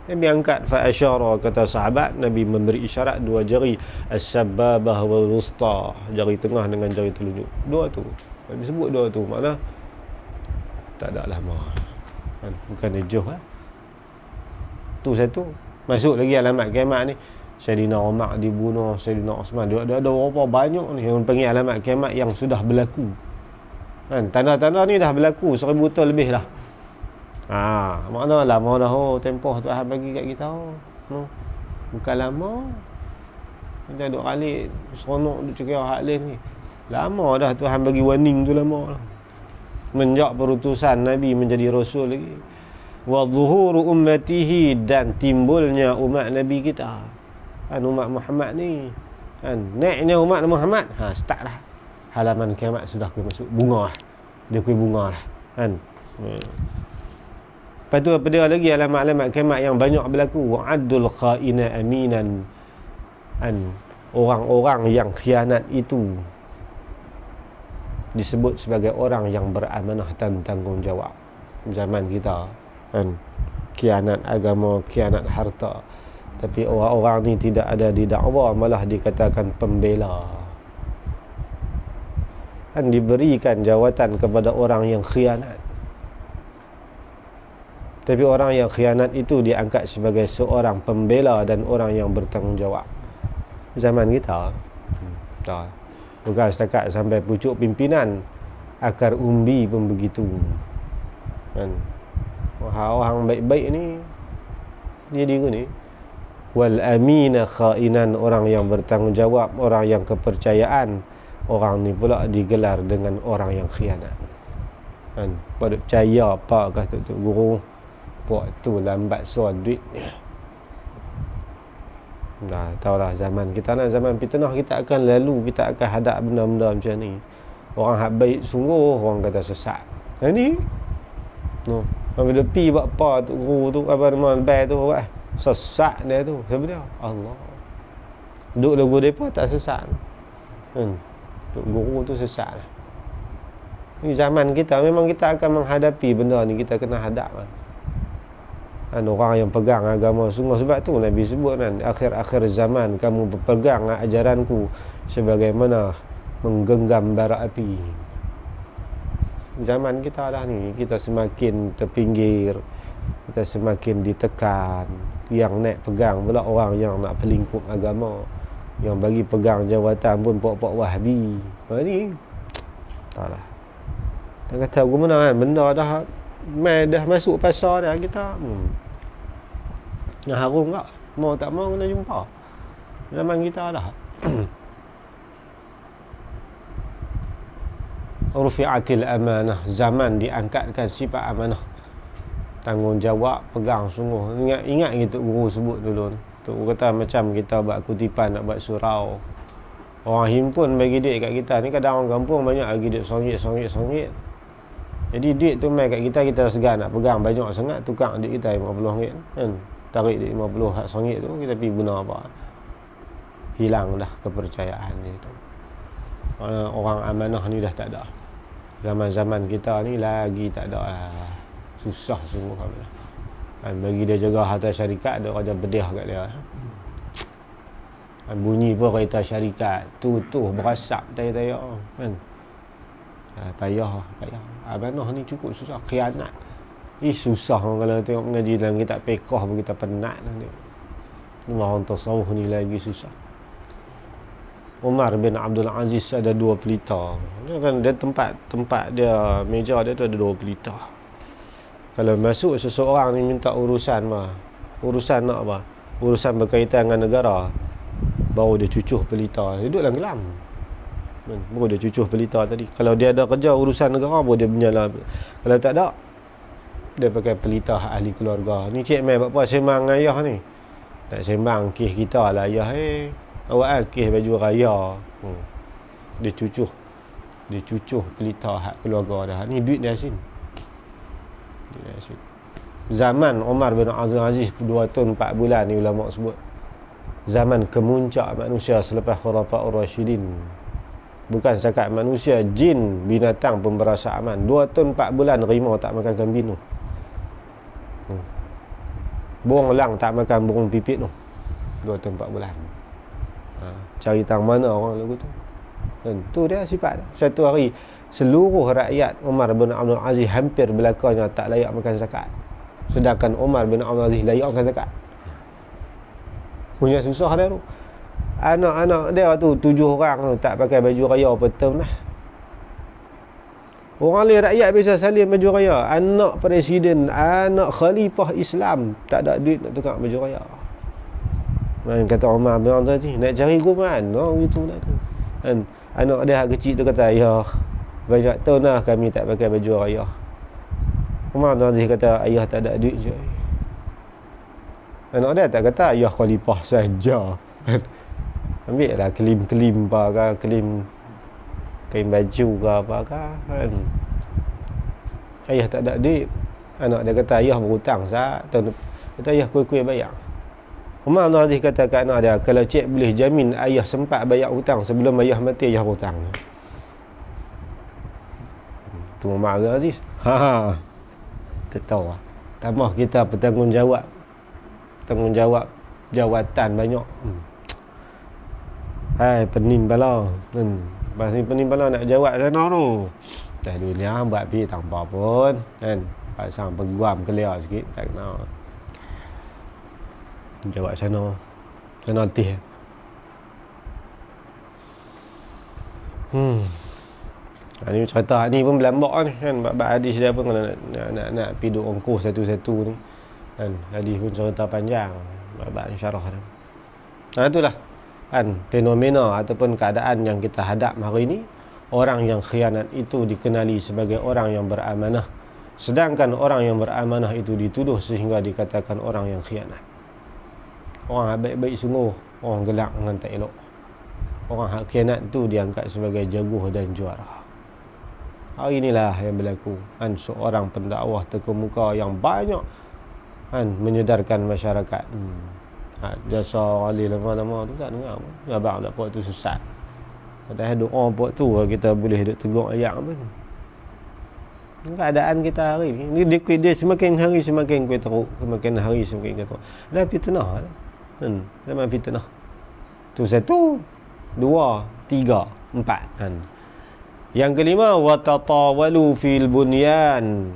Nabi angkat fa'asyara, kata sahabat, Nabi memberi isyarat dua jari, as-sababah wal wusta, jari tengah dengan jari telunjuk. Dua tu Nabi sebut, dua tu makna tak ada lama bukan dia jauh tu satu. Masuk lagi alamat kiamat ni, Sayyidina Umar dibunuh, Sayyidina Osman, ada berapa banyak ni yang panggil alamat kiamat yang sudah berlaku tanda-tanda ni dah berlaku 1000 tahun lebih dah. Makna lama dah tempoh Tuhan bagi kat kita. Bukan lama. Kita duk kali seronok duk cakap hak lain ni. Lama dah Tuhan bagi warning tu, lama dah. Menjak perutusan Nabi menjadi rasul lagi. Wa zuhuru ummatihi, dan timbulnya umat Nabi kita. Umat Muhammad ni. Naiknya umat Muhammad. Start dah. Halaman kiamat sudah masuk bunga. Dia bunga lah. Lepas tu apa dia lagi alamat-alamat kiamat yang banyak berlaku? Wa'addul kha'ina aminan. Orang-orang yang khianat itu disebut sebagai orang yang beramanah dan tanggungjawab. Zaman kita khianat agama, khianat harta. Tapi orang-orang ni tidak ada didakwa, malah dikatakan pembela. Diberikan jawatan kepada orang yang khianat. Tapi orang yang khianat itu diangkat sebagai seorang pembela dan orang yang bertanggungjawab. Zaman kita bukan setakat sampai pucuk pimpinan, akar umbi pun begitu. Orang baik-baik ni dia ni wal amina khainan, orang yang bertanggungjawab, orang yang kepercayaan. Orang ni pula digelar dengan orang yang khianat. Pada percaya apa kata tu guru, waktu lambat suar duitnya. Dah tahulah zaman kita nak zaman fitnah, kita akan lalu, kita akan hadap benda-benda macam ni. Orang hak baik sungguh orang kata sesat. Ni no, bila pi buat apa tu guru tu apa nama lebih tu buat sesat dia tu. Siapa dia? Allah. Duk lagu depa tak sesat. Tok guru tu sesat lah. Ni zaman kita memang kita akan menghadapi benda ni, kita kena hadap lah. Orang yang pegang agama sungguh, sebab tu Nabi sebut kan, akhir-akhir zaman kamu berpegang ajaranku sebagaimana menggenggam bara api. Zaman kita dah ni, kita semakin terpinggir, kita semakin ditekan. Yang nak pegang pula orang yang nak pelingkup agama, yang bagi pegang jawatan pun pok-pok Wahabi. Ni taklah. Dia kata aku mana kan, benda dah masuk pasar dah kita. Nah harum tak? Mau tak mau kena jumpa. Zaman kita dah. Rufi'atil amanah, zaman diangkatkan sifat amanah. Tanggungjawab, pegang sungguh. Ingat gitu guru sebut dulu. Tu kata macam kita buat kutipan, nak buat surau. Orang himpun bagi duit kat kita ni, kadang orang kampung banyak bagi duit RM1. Jadi duit tu mai kat kita, kita segan nak pegang banyak sangat, tukang duit kita RM50 kan. Tarik duit RM50 hak RM1 tu, kita pergi guna apa? Hilang dah kepercayaan dia tu. Orang amanah ni dah tak ada. Zaman-zaman kita ni lagi tak ada lah. Susah sungguh kan. Bagi dia jaga harta syarikat, dia kerja bediah kat dia. Bunyi pun kereta syarikat tu berasap tayar-tayar kan. Payah. Amanah ni cukup susah, khianat. Susah orang kalau tengok mengaji dalam kitab fiqh pun kita penat lah ni. Orang tasawuf ni lagi susah. Umar bin Abdul Aziz ada 2 pelita. Dia kan dia tempat dia, meja dia tu ada 2 pelita. Kalau masuk seseorang ni minta urusan nak apa? Urusan berkaitan dengan negara, baru dia cucuh pelita. Dia duduk dalam gelam. Baru dia cucuh pelita tadi. Kalau dia ada kerja urusan negara, baru dia menyala. Kalau tak ada, dia pakai pelita ahli keluarga. Ni cik mai buat apa sembang ayah ni? Nak sembang kes kita lah ayah. Awak kes baju raya. Dia cucuh pelita hak keluarga dah. Ni duit dia asin. Zaman Umar bin Abdul Aziz 2 tahun 4 bulan ni ulama sebut zaman kemuncak manusia selepas Khulafaur Rasyidin. Bukan setakat manusia, jin, binatang pun berasa aman. 2 tahun 4 bulan harimau tak makan kambing tu. Burung elang tak makan burung pipit tu. 2 tahun 4 bulan. Cari tang mana orang lagu tu. Tu dia sifat. Satu hari seluruh rakyat Umar bin Abdul Aziz hampir belakangnya tak layak makan zakat. Sedangkan Umar bin Abdul Aziz layak makan zakat. Punya susah dia tu. Anak-anak dia tu 7 orang tu tak pakai baju raya betul lah. Orang lain rakyat biasa salin baju raya. Anak presiden, anak khalifah Islam tak ada duit nak tukar baju raya. Kata Umar bin Abdul Aziz, nak cari kuman. Gitu lah tu. Kan anak dia kecil tu kata, ya banyak tahun lah kami tak pakai baju raya. Umar bin Abdul Aziz kata, ayah tak ada duit je. Anak dia tak kata ayah khalifah saja. Ambil lah kelim-kelim apa ke, kelim kain baju ke apa ke kan. Ayah tak ada duit. Anak dia kata ayah berhutang tahun kata ayah kuih-kuih bayar. Umar bin Aziz kata kat anak dia, kalau cik boleh jamin ayah sempat bayar hutang sebelum ayah mati, ayah berhutang. Tu Umar bin Aziz. Tak tahu lah. Tambah kita bertanggungjawab. Tanggungjawab jawatan banyak. Hai pening bala. Pas ni pening bala nak jawab sana tu. Dah dunia buat pi tanpa pun kan. Pasang peguam kelia sikit tak kena. Jawab sana. Sana tih. Ni cerita ni pun belambak ni kan. Bab hadis dia pun kalau nak pi duk ongkos satu-satu ni. Kan hadis pun cerita panjang. Bab syarah dia. Itulah kan fenomena ataupun keadaan yang kita hadap hari ini. Orang yang khianat itu dikenali sebagai orang yang beramanah, Sedangkan orang yang beramanah itu dituduh sehingga dikatakan orang yang khianat. Orang baik-baik sungguh, orang gelak dengan tak elok. Orang hak khianat tu diangkat sebagai jaguh dan juara. Hari inilah yang berlaku. Seorang pendakwah terkemuka yang banyak menyedarkan masyarakat. Jasa wali lama-lama tu tak dengar pun. Abang tak buat tu sesat. Padahal doa buat tu kita boleh duk tegur ayat pun. Keadaan kita hari ni dia semakin hari semakin kuat teruk, semakin hari semakin teruk. Dah fitnah lah. Zaman fitnah. Tu satu, dua, tiga, empat. Yang kelima, watatawalu fil bunyan.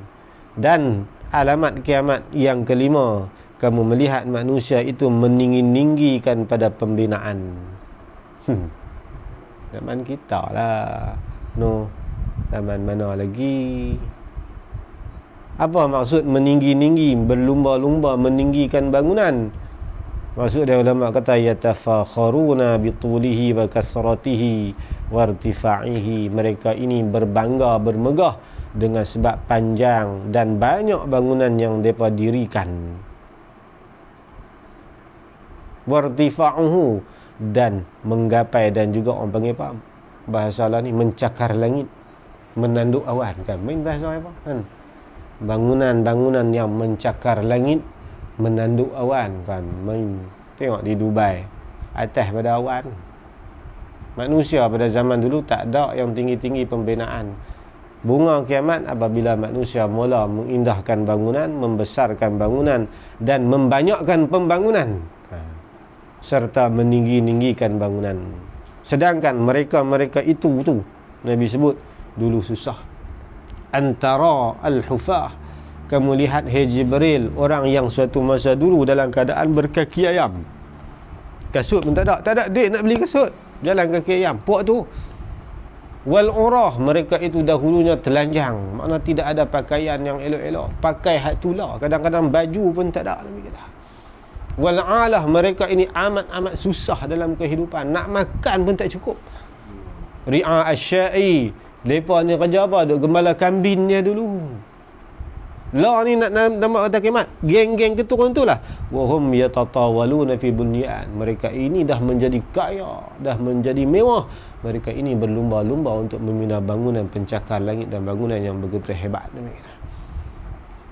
Dan alamat kiamat yang kelima, kamu melihat manusia itu meninggi-ninggikan pada pembinaan. Zaman kita lah. Zaman mana lagi? Apa maksud meninggi-ninggi, berlumba-lumba meninggikan bangunan? Maksud dia ulama kata yatafakharuna bitulihi wa kasratihi wa irtifa'ihi. Mereka ini berbangga, bermegah dengan sebab panjang dan banyak bangunan yang mereka dirikan. Wa irtifa'uhu, dan menggapai, dan juga orang panggil apa? Bahasa lah ni mencakar langit, menanduk awan kan. Main bahasa apa? Bangunan-bangunan yang mencakar langit, menanduk awan kan. Main tengok di Dubai, atas pada awan. Manusia pada zaman dulu tak ada yang tinggi-tinggi pembinaan. Bunga kiamat apabila manusia mula mengindahkan bangunan, membesarkan bangunan dan membanyakkan pembangunan, serta meninggi-ninggikan bangunan. Sedangkan mereka itu Nabi sebut dulu susah. Antara al-hufah, kamu lihat Jibril, orang yang suatu masa dulu dalam keadaan berkaki ayam. Kasut pun tak ada duit nak beli kasut, jalan kaki ayam. Puak tu wal urah, mereka itu dahulunya telanjang, makna tidak ada pakaian yang elok-elok, pakai hak tular, kadang-kadang baju pun tak ada. Nabi kata wal alah, mereka ini amat susah dalam kehidupan, nak makan pun tak cukup. Ri'a asya'i, mereka ni kerja apa? Duk gembala kambing dia dulu. Lah ni nak nampak kata kiamat, geng-geng keturun tu lah. Wahum yatatawaluna fi bunyan, mereka ini dah menjadi kaya, dah menjadi mewah. Mereka ini berlumba-lumba untuk membina bangunan pencakar langit dan bangunan yang begitu hebat.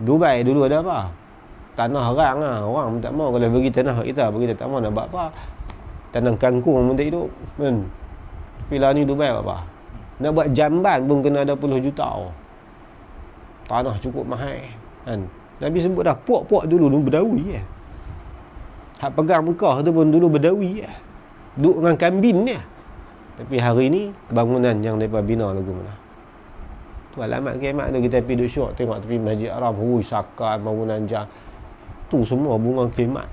Dubai dulu ada apa? Tanah orang lah. Orang tak mau kalau bagi tanah kita, bagi tak mau nak buat apa? Tanam kangkung pun tak hidup kan. Tapi lah ni Dubai apa? Nak buat jamban pun kena ada puluh juta. Tanah cukup mahal kan. Nabi sebut dah, puak-puak dulu berdawi hak pegang Mekah tu pun dulu berdawi duduk dengan kambing dia. Tapi hari ni bangunan yang mereka bina lagu mana? Tu alamat kiamat tu. Kita pergi duduk syok tengok tepi Masjid Haram, sakan bangunan jam tu semua bunga kiamat.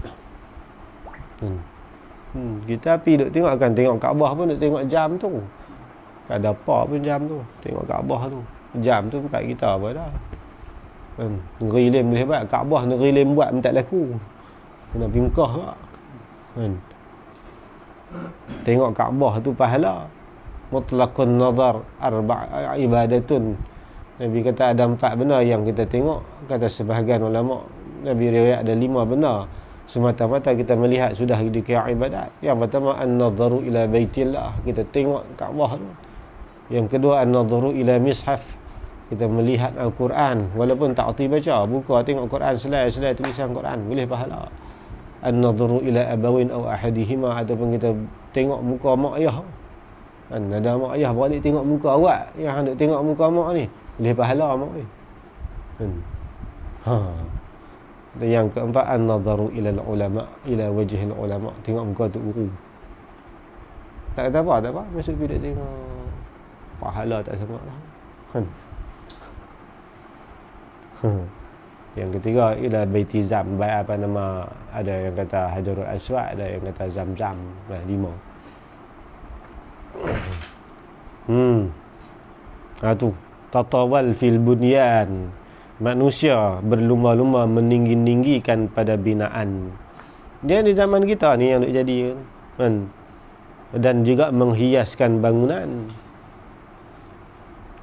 Kita pergi duduk tengok, akan tengok Kaabah pun duduk tengok jam tu. Tak ada apa pun jam tu. Tengok Kaabah tu, jam tu tempat kita apa dah. Negeri lain boleh buat, Kaabah negeri lain buat pun tak laku. Kena pergi Mekah tak kan. Tengok Kaabah tu pahala. Mutlaqun nazar ibadatun. Nabi kata ada 4 benda yang kita tengok. Kata sebahagian ulama, Nabi riwayat ada 5 benda. Semata-mata kita melihat sudah dikira ibadat. Yang pertama an-nazaru ila baitillah, kita tengok Kaabah tu. Yang kedua an-nazaru ila mishaf, kita melihat Al-Quran walaupun tak erti baca, buka tengok Quran, selai tulisan Quran, boleh pahala. An-nazaru ila abawin aw ahadihima, ataupun kita tengok muka mak ayah kan. Ada mak ayah balik tengok muka awak, yang hendak tengok muka mak ni, boleh pahala mak ni kan. Yang keempat an-nazaru ila ulama, ila wajhil ulama, tengok muka tu guru. Tak kata apa, masuk pergi tengok, pahala tak sama lah kan. Yang ketiga ila baitizam, baik apa nama, ada yang kata Hajarul Aswad, ada yang kata Zamzam. 5 tu tatawal fil bunyan, manusia berlumba-lumba meninggi-ninggikan pada binaan. Dia di zaman kita ni yang duk jadi kan. Dan juga menghiaskan bangunan.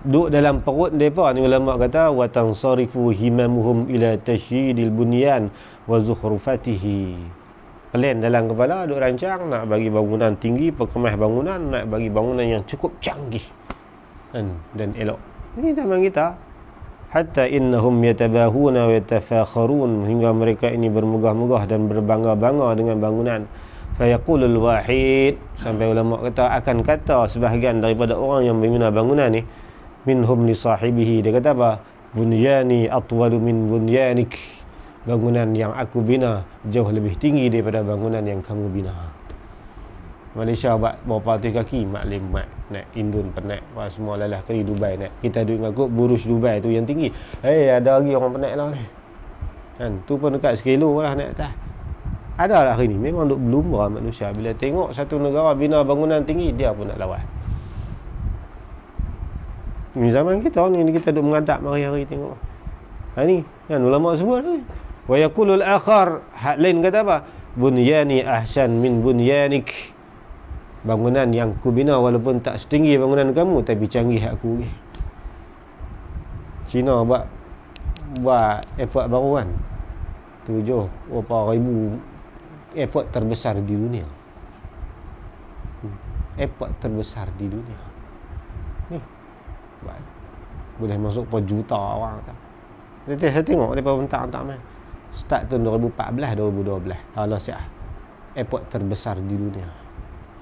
duduk dalam perut mereka ni, ulama kata wa tansarifu himamuhum ila tashyidil bunyan wa zukhrufatihi. Plan dalam kepala duk rancang nak bagi bangunan tinggi, perkemah bangunan, nak bagi bangunan yang cukup canggih dan elok. Ini zaman kita. Hatta innahum yatabahuna wa yatafakharun, hingga mereka ini bermegah-megah dan berbangga-bangga dengan bangunan. Fayaqulul wahid, sampai ulama kata akan kata sebahagian daripada orang yang membina bangunan ni, minhum li sahibihi, dia kata apa? Bunyani atwalu min bunyanik, bangunan yang aku bina jauh lebih tinggi daripada bangunan yang kamu bina. Malaysia buat berapa ratus kaki, maklim mat naik Indon penat, wah semua lalah kali Dubai naik. Kita duduk ngakut Burj Dubai tu yang tinggi. Ada lagi orang penat lah ni. Kan, tu pun dekat 1 kilo lah naik atas. Ada lah hari ni, memang duk berlumba manusia bila tengok satu negara bina bangunan tinggi, dia pun nak lawan. Ni zaman kita ni kita duk mengadap hari-hari tengok. Ni kan ulama sebut ni. Wa yaqulul akhar, hak lain kata apa? Bunyani ahsan min bunyanik, bangunan yang aku bina walaupun tak setinggi bangunan kamu tapi canggih aku. Cina buat airport baru kan, 7,000 airport terbesar di dunia. Airport terbesar di dunia ni buat, boleh masuk per juta orang tak. Saya tengok daripada bentak-bentak main start tahun 2014 2012 Allah siap airport terbesar di dunia.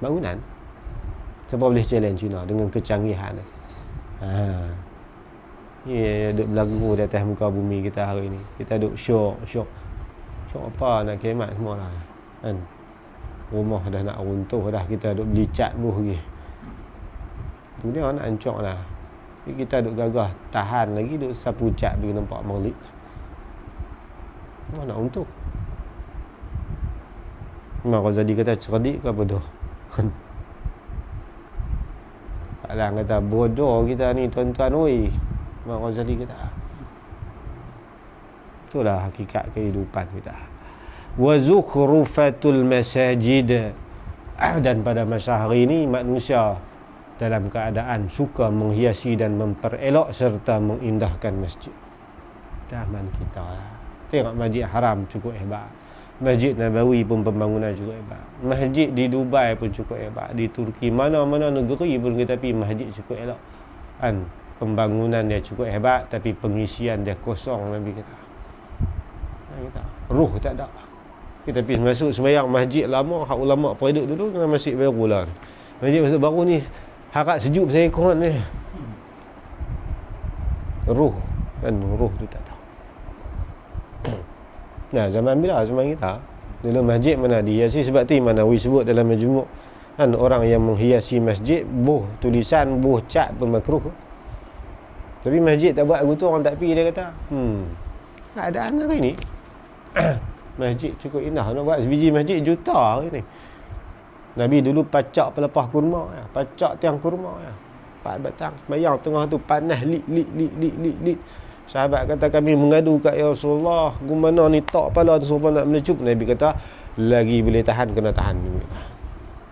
Bangunan siapa boleh challenge China dengan kecanggihan ni? Duk berlaku di atas muka bumi kita hari ni. Kita duk syok apa nak kemat semua lah kan. Rumah dah nak runtuh dah, kita duk beli cat buh lagi. Dunia nak hancur lah. Tapi kita duk gagah tahan lagi, duk sapu cat bagi nampak merlip. Rumah nak runtuh. Imam Ghazali kata cerdik ke bodoh? Taklah kata bodoh kita ni tuan-tuan oi. Imam Ghazali kata itulah hakikat kehidupan kita. Wa zukhrufatul masajid, dan pada masa hari ini manusia dalam keadaan suka menghiasi dan memperelok serta mengindahkan masjid. Zaman kita lah. Tengok Masjid Haram cukup hebat, Masjid Nabawi pun pembangunan cukup hebat, masjid di Dubai pun cukup hebat, di Turki, mana-mana negeri pun kita pergi masjid cukup elok kan. Pembangunan dia cukup hebat tapi pengisian dia kosong. Nabi kata ruh tak ada. Kita pergi masuk sembahyang masjid lama, hak ulama periduk dulu dengan masjid baru lah. Masjid baru ni harap sejuk saya kurang ni. Ruh tu tak ada. Nah, zaman bila? Zaman kita. Dulu masjid mana dihiasi, sebab tu Imam Nawawi sebut dalam Majmu' kan, orang yang menghiasi masjid, buh tulisan, buh cat pun makruh. Tapi masjid tak buat gitu, orang tak pergi, dia kata keadaan hari ni masjid cukup indah. Nak buat sebiji masjid juta hari ni. Nabi dulu pacak pelepah kurma ya, pacak tiang kurma ya. 4 batang sembahyang tengah tu panas lit. Sahabat kata kami mengadu kat ya Rasulullah, gimana ni tak pala tu sampai nak melecup. Nabi kata lagi boleh tahan, kena tahan.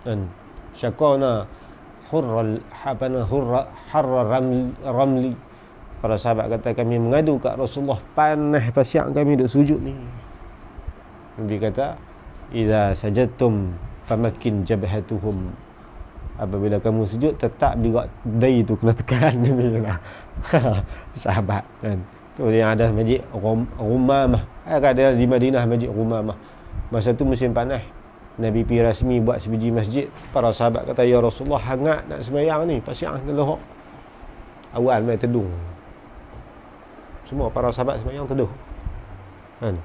Dan syakana harra ramli. Para sahabat kata kami mengadu kat Rasulullah, panas pasiak kami duk sujud ni. Nabi kata idza sajadtum famakin jabhatuhum, apabila kamu sujud tetap juga dai tu kena tekan. Sahabat kan, tu yang ada masjid Rumamah, ada di Madinah masjid Rumamah. Masa tu musim panas, Nabi pergi rasmi buat sebiji masjid. Para sahabat kata ya Rasulullah, hangat nak sembahyang ni, pasiak telah awal mai teduh. Semua para sahabat sembahyang teduh kan,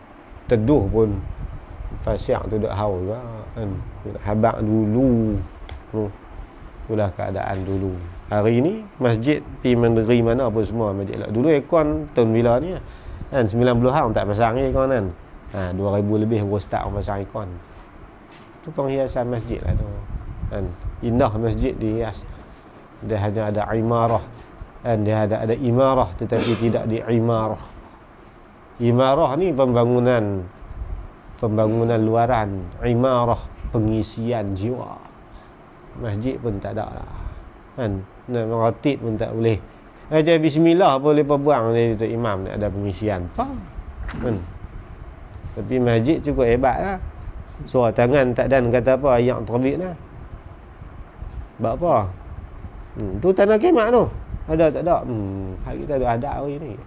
teduh pun pasiak tu duk haul kan, habaq dulu. Itulah keadaan dulu. Hari ni masjid pi negeri mana pun semua masjid lah. Dulu aircon tahun bila ni kan, 90-an tak pasang aircon kan. 2000 lebih baru start orang pasang aircon. Tu penghiasan masjid lah tu kan. Indah masjid dihias. Dia hanya ada imarah kan, dia ada imarah tetapi tidak di imarah. Imarah ni pembangunan luaran, imarah pengisian jiwa. Masjid pun tak ada lah kan, nak meratib pun tak boleh Baca bismillah boleh buang dari Tok Imam nak ada pengisian. Faham? Kan? Tapi masjid cukup hebat lah. Surah tangan tak dan kata apa ayat terbit lah. Sebab apa? Tu tanah kemat tu. Ada tak ada? Hari kita ada hari ni.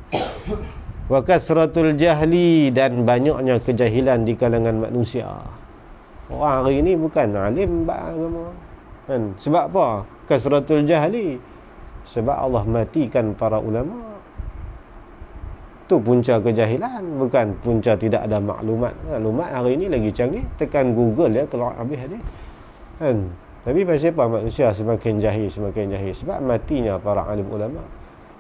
Wa kasratul jahli, dan banyaknya kejahilan di kalangan manusia. Orang hari ni bukan alim agama. Kan? Sebab apa? Kasratul jahli. Sebab Allah matikan para ulama. Tu punca kejahilan, bukan punca tidak ada maklumat. Maklumat hari ni lagi canggih, tekan Google ya keluar habis hadis. Kan? Tapi pasal apa manusia semakin jahil, semakin jahil? Sebab matinya para alim ulama.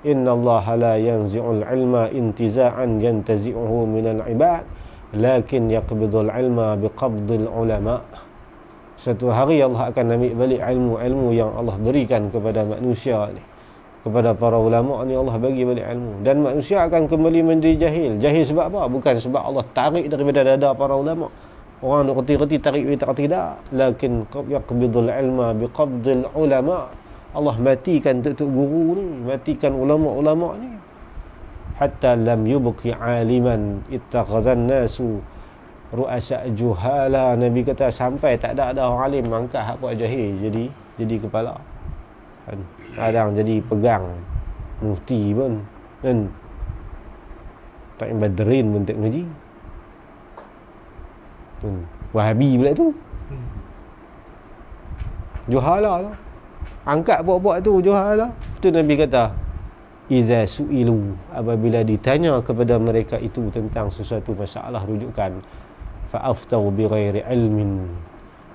Inna Allah la yanzi'ul ilma intiza'an yantazi'uhu minal ibad, lakin yaqbidul ilma biqabdil ulama. Satu hari Allah akan ambil balik ilmu-ilmu yang Allah berikan kepada manusia ni. Kepada para ulama ni Allah bagi balik ilmu, dan manusia akan kembali menjadi jahil. Jahil sebab apa? Bukan sebab Allah tarik daripada dada para ulama. Orang nak reti-reti tarik tak tidak. Lakin yaqbidul ilma biqabdil ulama. Allah matikan tok guru ni, matikan ulama-ulama ni. Hatta lam yubqi aliman ittakhadhan nasu ru'asa juhala. Nabi kata sampai tak ada orang alim angkat hak buat jahil jadi kepala. Kan? Kadang jadi pegang mufti pun kan, tak Badrin pun tak ngaji. Wahabi pula tu juhala lah, angkat buat-buat tu juhala. Tu Nabi kata iza su'ilu, apabila ditanya kepada mereka itu tentang sesuatu masalah rujukan, fa'aftau bighairi ilmin,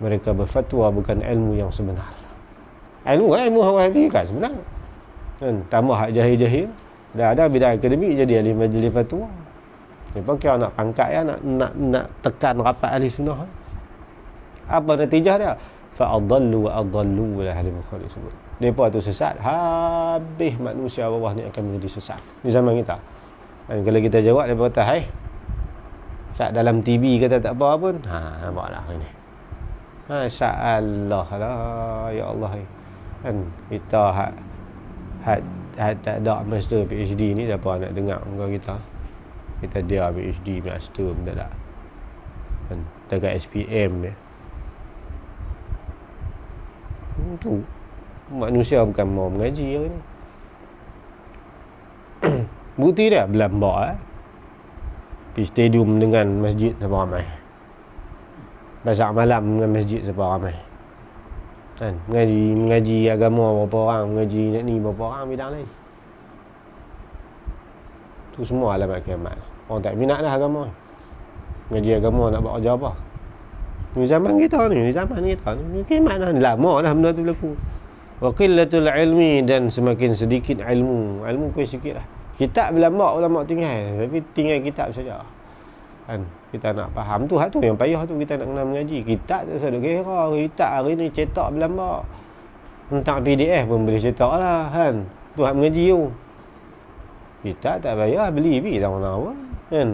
mereka berfatwa bukan ilmu yang sebenar. Ilmu Wahabi kan sebenar. Kan? Tambah hak jahil-jahil. Dah ada bidang akademik jadi ahli majlis fatwa. Dia pakai nak pangkat ya, nak tekan rapat ahli sunnah. Apa natijah dia? Fa adallu wa adallu, ahli Bukhari sebut. Depa tu sesat, habis manusia bawah ni akan menjadi sesat. Di zaman kita. Dan kalau kita jawab depa kata, "Hai. Sat dalam TV kata tak apa pun." Nampaklah ini. Masya-Allah lah, ya Allah. Kan kita had tak ada master PhD ni, siapa nak dengar muka kita dia PhD master pun tak ada. Kan dekat SPM ni. Tu manusia bukan mau mengaji hari ni. Bukti dia berlambak pergi stadium dengan masjid siapa ramai. Basak malam dengan masjid siapa ramai. Kan mengaji agama berapa orang, mengaji nak ni berapa orang bidang lain. Tu semua alamat kiamat. Orang tak minat lah agama. Mengaji agama nak buat kerja apa? Ni zaman kita ni, kiamat dah lama dah benda tu berlaku. Wa qillatul ilmi, dan semakin sedikit ilmu kuih sikit lah. Kitab berlambak, ulama tinggal, tapi tinggal kitab saja. Kan kita nak faham tu, hak tu yang payah tu, kita nak kena mengaji. Kitab tak usah duk kira, kitab hari ni cetak berlambak, tentang PDF pun boleh cetak lah kan. Tu hak mengaji tu. Kitab tak payah beli tak mana apa kan.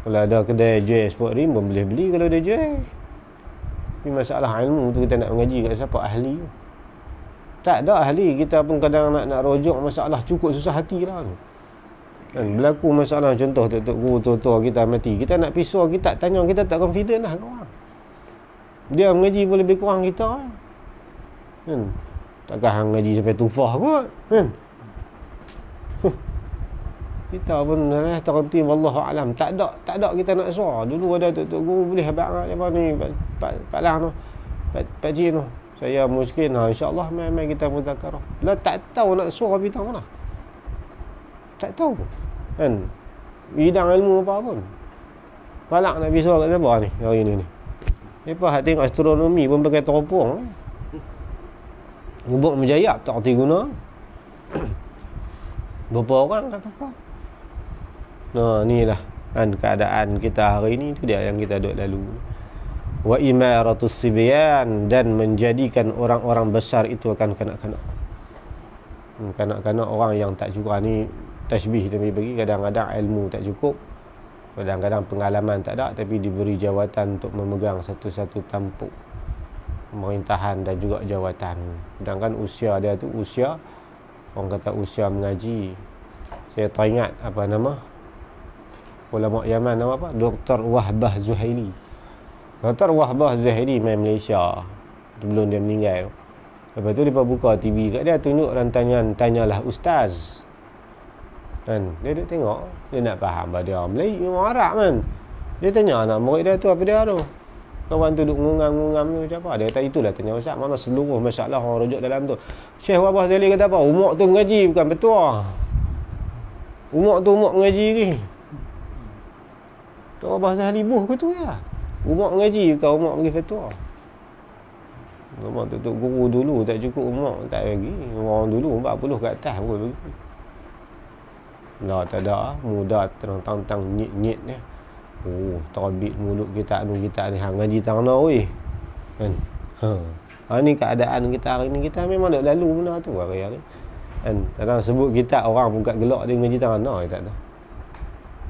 Kalau ada kedai jual sport rim pun boleh beli kalau dia jual. Tapi masalah ilmu tu, kita nak mengaji kat siapa ahli tu. Tak ada ahli, kita pun kadang nak rujuk masalah cukup susah hati lah tu. Kan berlaku masalah contoh tok guru tua kita mati, kita nak pisau, kita tanya, kita tak confident lah kawan. Dia mengaji pun lebih kurang kita kan. Takkan hang ngaji sampai tufah kot kan. Kita pun terhenti wallahu alam, tak ada kita nak suar. Dulu ada tok guru boleh habaq apa ni pak lang tu, pak jin tu, saya miskin insya-Allah mai kita muzakarah. Lah tak tahu nak suar bidang mana, tak tahu kan bidang ilmu apa pun. Balak nak pisau kat siapa ni hari ni. Lepas hak tengok astronomi pun pakai teropong. Ngubuk menjayap tak erti guna. Berapa orang kat pakar. Ni lah kan keadaan kita hari ni, tu dia yang kita duk lalu. Wa imaratus sibyan, dan menjadikan orang-orang besar itu akan kanak-kanak. Kanak-kanak orang yang tak cukup ni tasbih Nabi bagi, kadang-kadang ilmu tak cukup, kadang-kadang pengalaman tak ada, tapi diberi jawatan untuk memegang satu-satu tampuk pemerintahan dan juga jawatan. Sedangkan usia dia tu usia orang kata usia mengaji. Saya teringat apa nama ulama Yaman, nama apa? Dr. Wahbah Zuhaili. Dr. Wahbah Zuhaili main Malaysia sebelum dia meninggal. Lepas tu dia buka TV kat dia, tunjuk rantangan tanyalah ustaz. Kan, dia duduk tengok, dia nak faham apa dia Melayu, orang Arab kan. Dia tanya anak murid dia tu apa dia tu. Kawan tu duduk ngungam-ngungam tu macam apa. Dia kata itulah tanya ustaz, mana seluruh masalah orang rujuk dalam tu. Syekh Wahbah Zuhaili kata apa? Umur tu mengaji bukan petua. Umur tu umur mengaji ni. Tu Wahbah Zuhaili buh ke tu ya. Umur mengaji bukan umur bagi fatwa. Umur tu guru dulu tak cukup umur, tak lagi. Orang dulu 40 ke atas pun bagi. Lah tak ada, muda tentang nyit-nyit ni. Oh, terbit mulut kita ni hang ngaji tanah weh. Kan? Ni keadaan kita hari ni, kita memang dak lalu benda tu hari-hari. Kan? Kadang sebut kita orang buka gelak dia ngaji tanah kita tak.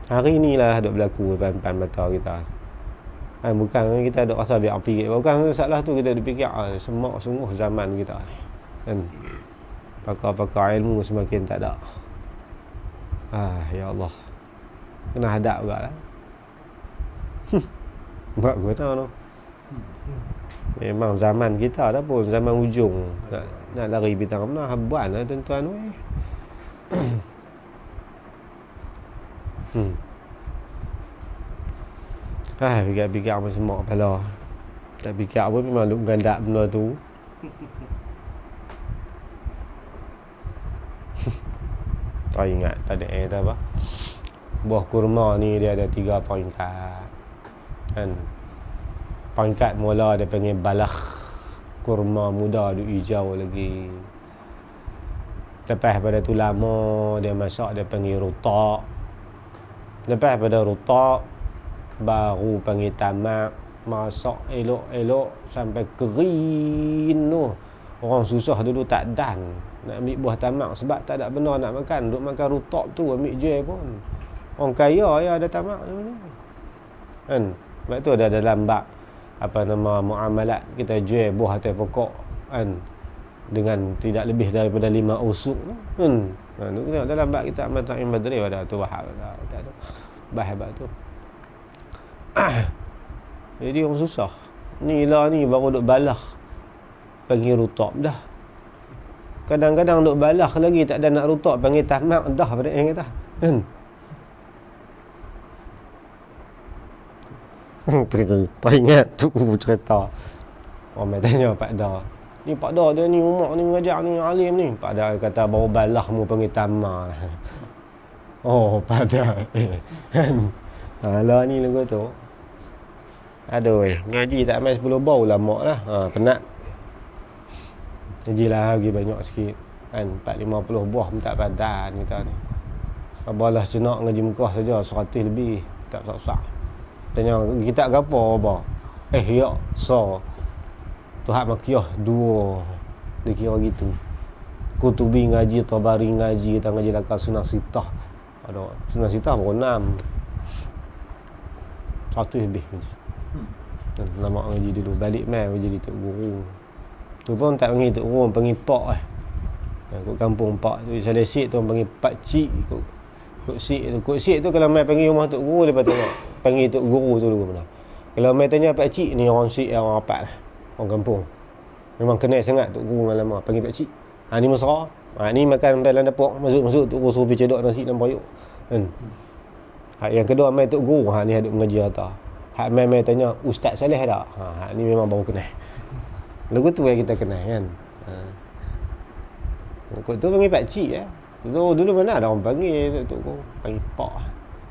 Hari inilah dok berlaku depan mata kita. Bukan kita dok rasa biar fikir. Bukan masalah tu kita duk fikir semak sungguh zaman kita ni. Kan? Pakar-pakar ilmu semakin tak ada. Ya Allah. Kena hadap juga lah. Buat guna tu. Memang zaman kita dah pun zaman ujung. Nak lari bintang mana habuan lah tuan-tuan weh. Fikir-fikir apa semak kepala. Tak fikir apa memang duk gandak benda tu. Tak ingat tadi apa. Buah kurma ni dia ada 3 peringkat. Kan? Peringkat mula dia panggil balagh. Kurma muda duk hijau lagi. Lepas pada tu lama dia masak dia panggil rutak. Lepas pada rutak baru panggil tamak, masak elok-elok sampai kering tu. Orang susah dulu tak dan nak ambil buah tamak sebab tak ada benda nak makan. Duk makan rutak tu ambil jual pun. Orang kaya ya ada tamak dulu. Kan? Sebab tu ada dalam bab apa nama muamalat, kita jual buah atas pokok kan dengan tidak lebih daripada 5 usuk kan. Dalam bab kita Mata'im Badri ada tu bahas tak ada. Bahas bab tu. Jadi orang susah. Ni lah ni baru duk balah panggil rutak dah. Kadang-kadang duk balah lagi tak ada nak rutak panggil tamak dah pada yang kata. Kan? Teringat tu cerita. Orang tanya Pak Da. Ni Pak Da dia ni umur ni mengajar ni alim ni. Pak Da kata baru balah mu panggil tamak. Oh Pak Da. Kan? Alah ni lagu tu. Aduh, ngaji tak main 10 bau lama lah. Penat. Ngaji lah lagi banyak sikit. Kan 4-50 buah pun tak padan kita ni. Abalah cenak ngaji Mekah saja 100 lebih. Tak sak-sak. Tanya kita gapo apa? Ya, so. Tuhan Makiyah 2. Dia kira gitu. Kutubi ngaji, Tabari ngaji, kita ngaji lakar Sunnah Sitah. Ada Sunnah Sitah baru 6. 100 lebih ngaji. Lama ngaji dulu. Balik mai jadi tok guru. Tu pun tak panggil tok guru, panggil pak Kut kampung pak tu Salesik tu panggil pak cik. Kut sik tu kalau mai panggil rumah tok guru lepas tengok panggil tok guru tu dulu mana. Kalau mai tanya pak cik ni orang sik orang rapat lah. Orang kampung. Memang kenal sangat tok guru lama panggil pak cik. Ni mesra. Ni makan dalam dapur masuk tok guru suruh pergi cedok nasi dan payuk. Kan. Yang kedua mai tok guru ni ada mengaji atas. Hak mai tanya Ustaz Saleh tak? Ni memang baru kenal. Lagu tu yang kita kenal kan. Kau tu panggil pak cik ya. Dulu mana ada orang panggil tu panggil pak.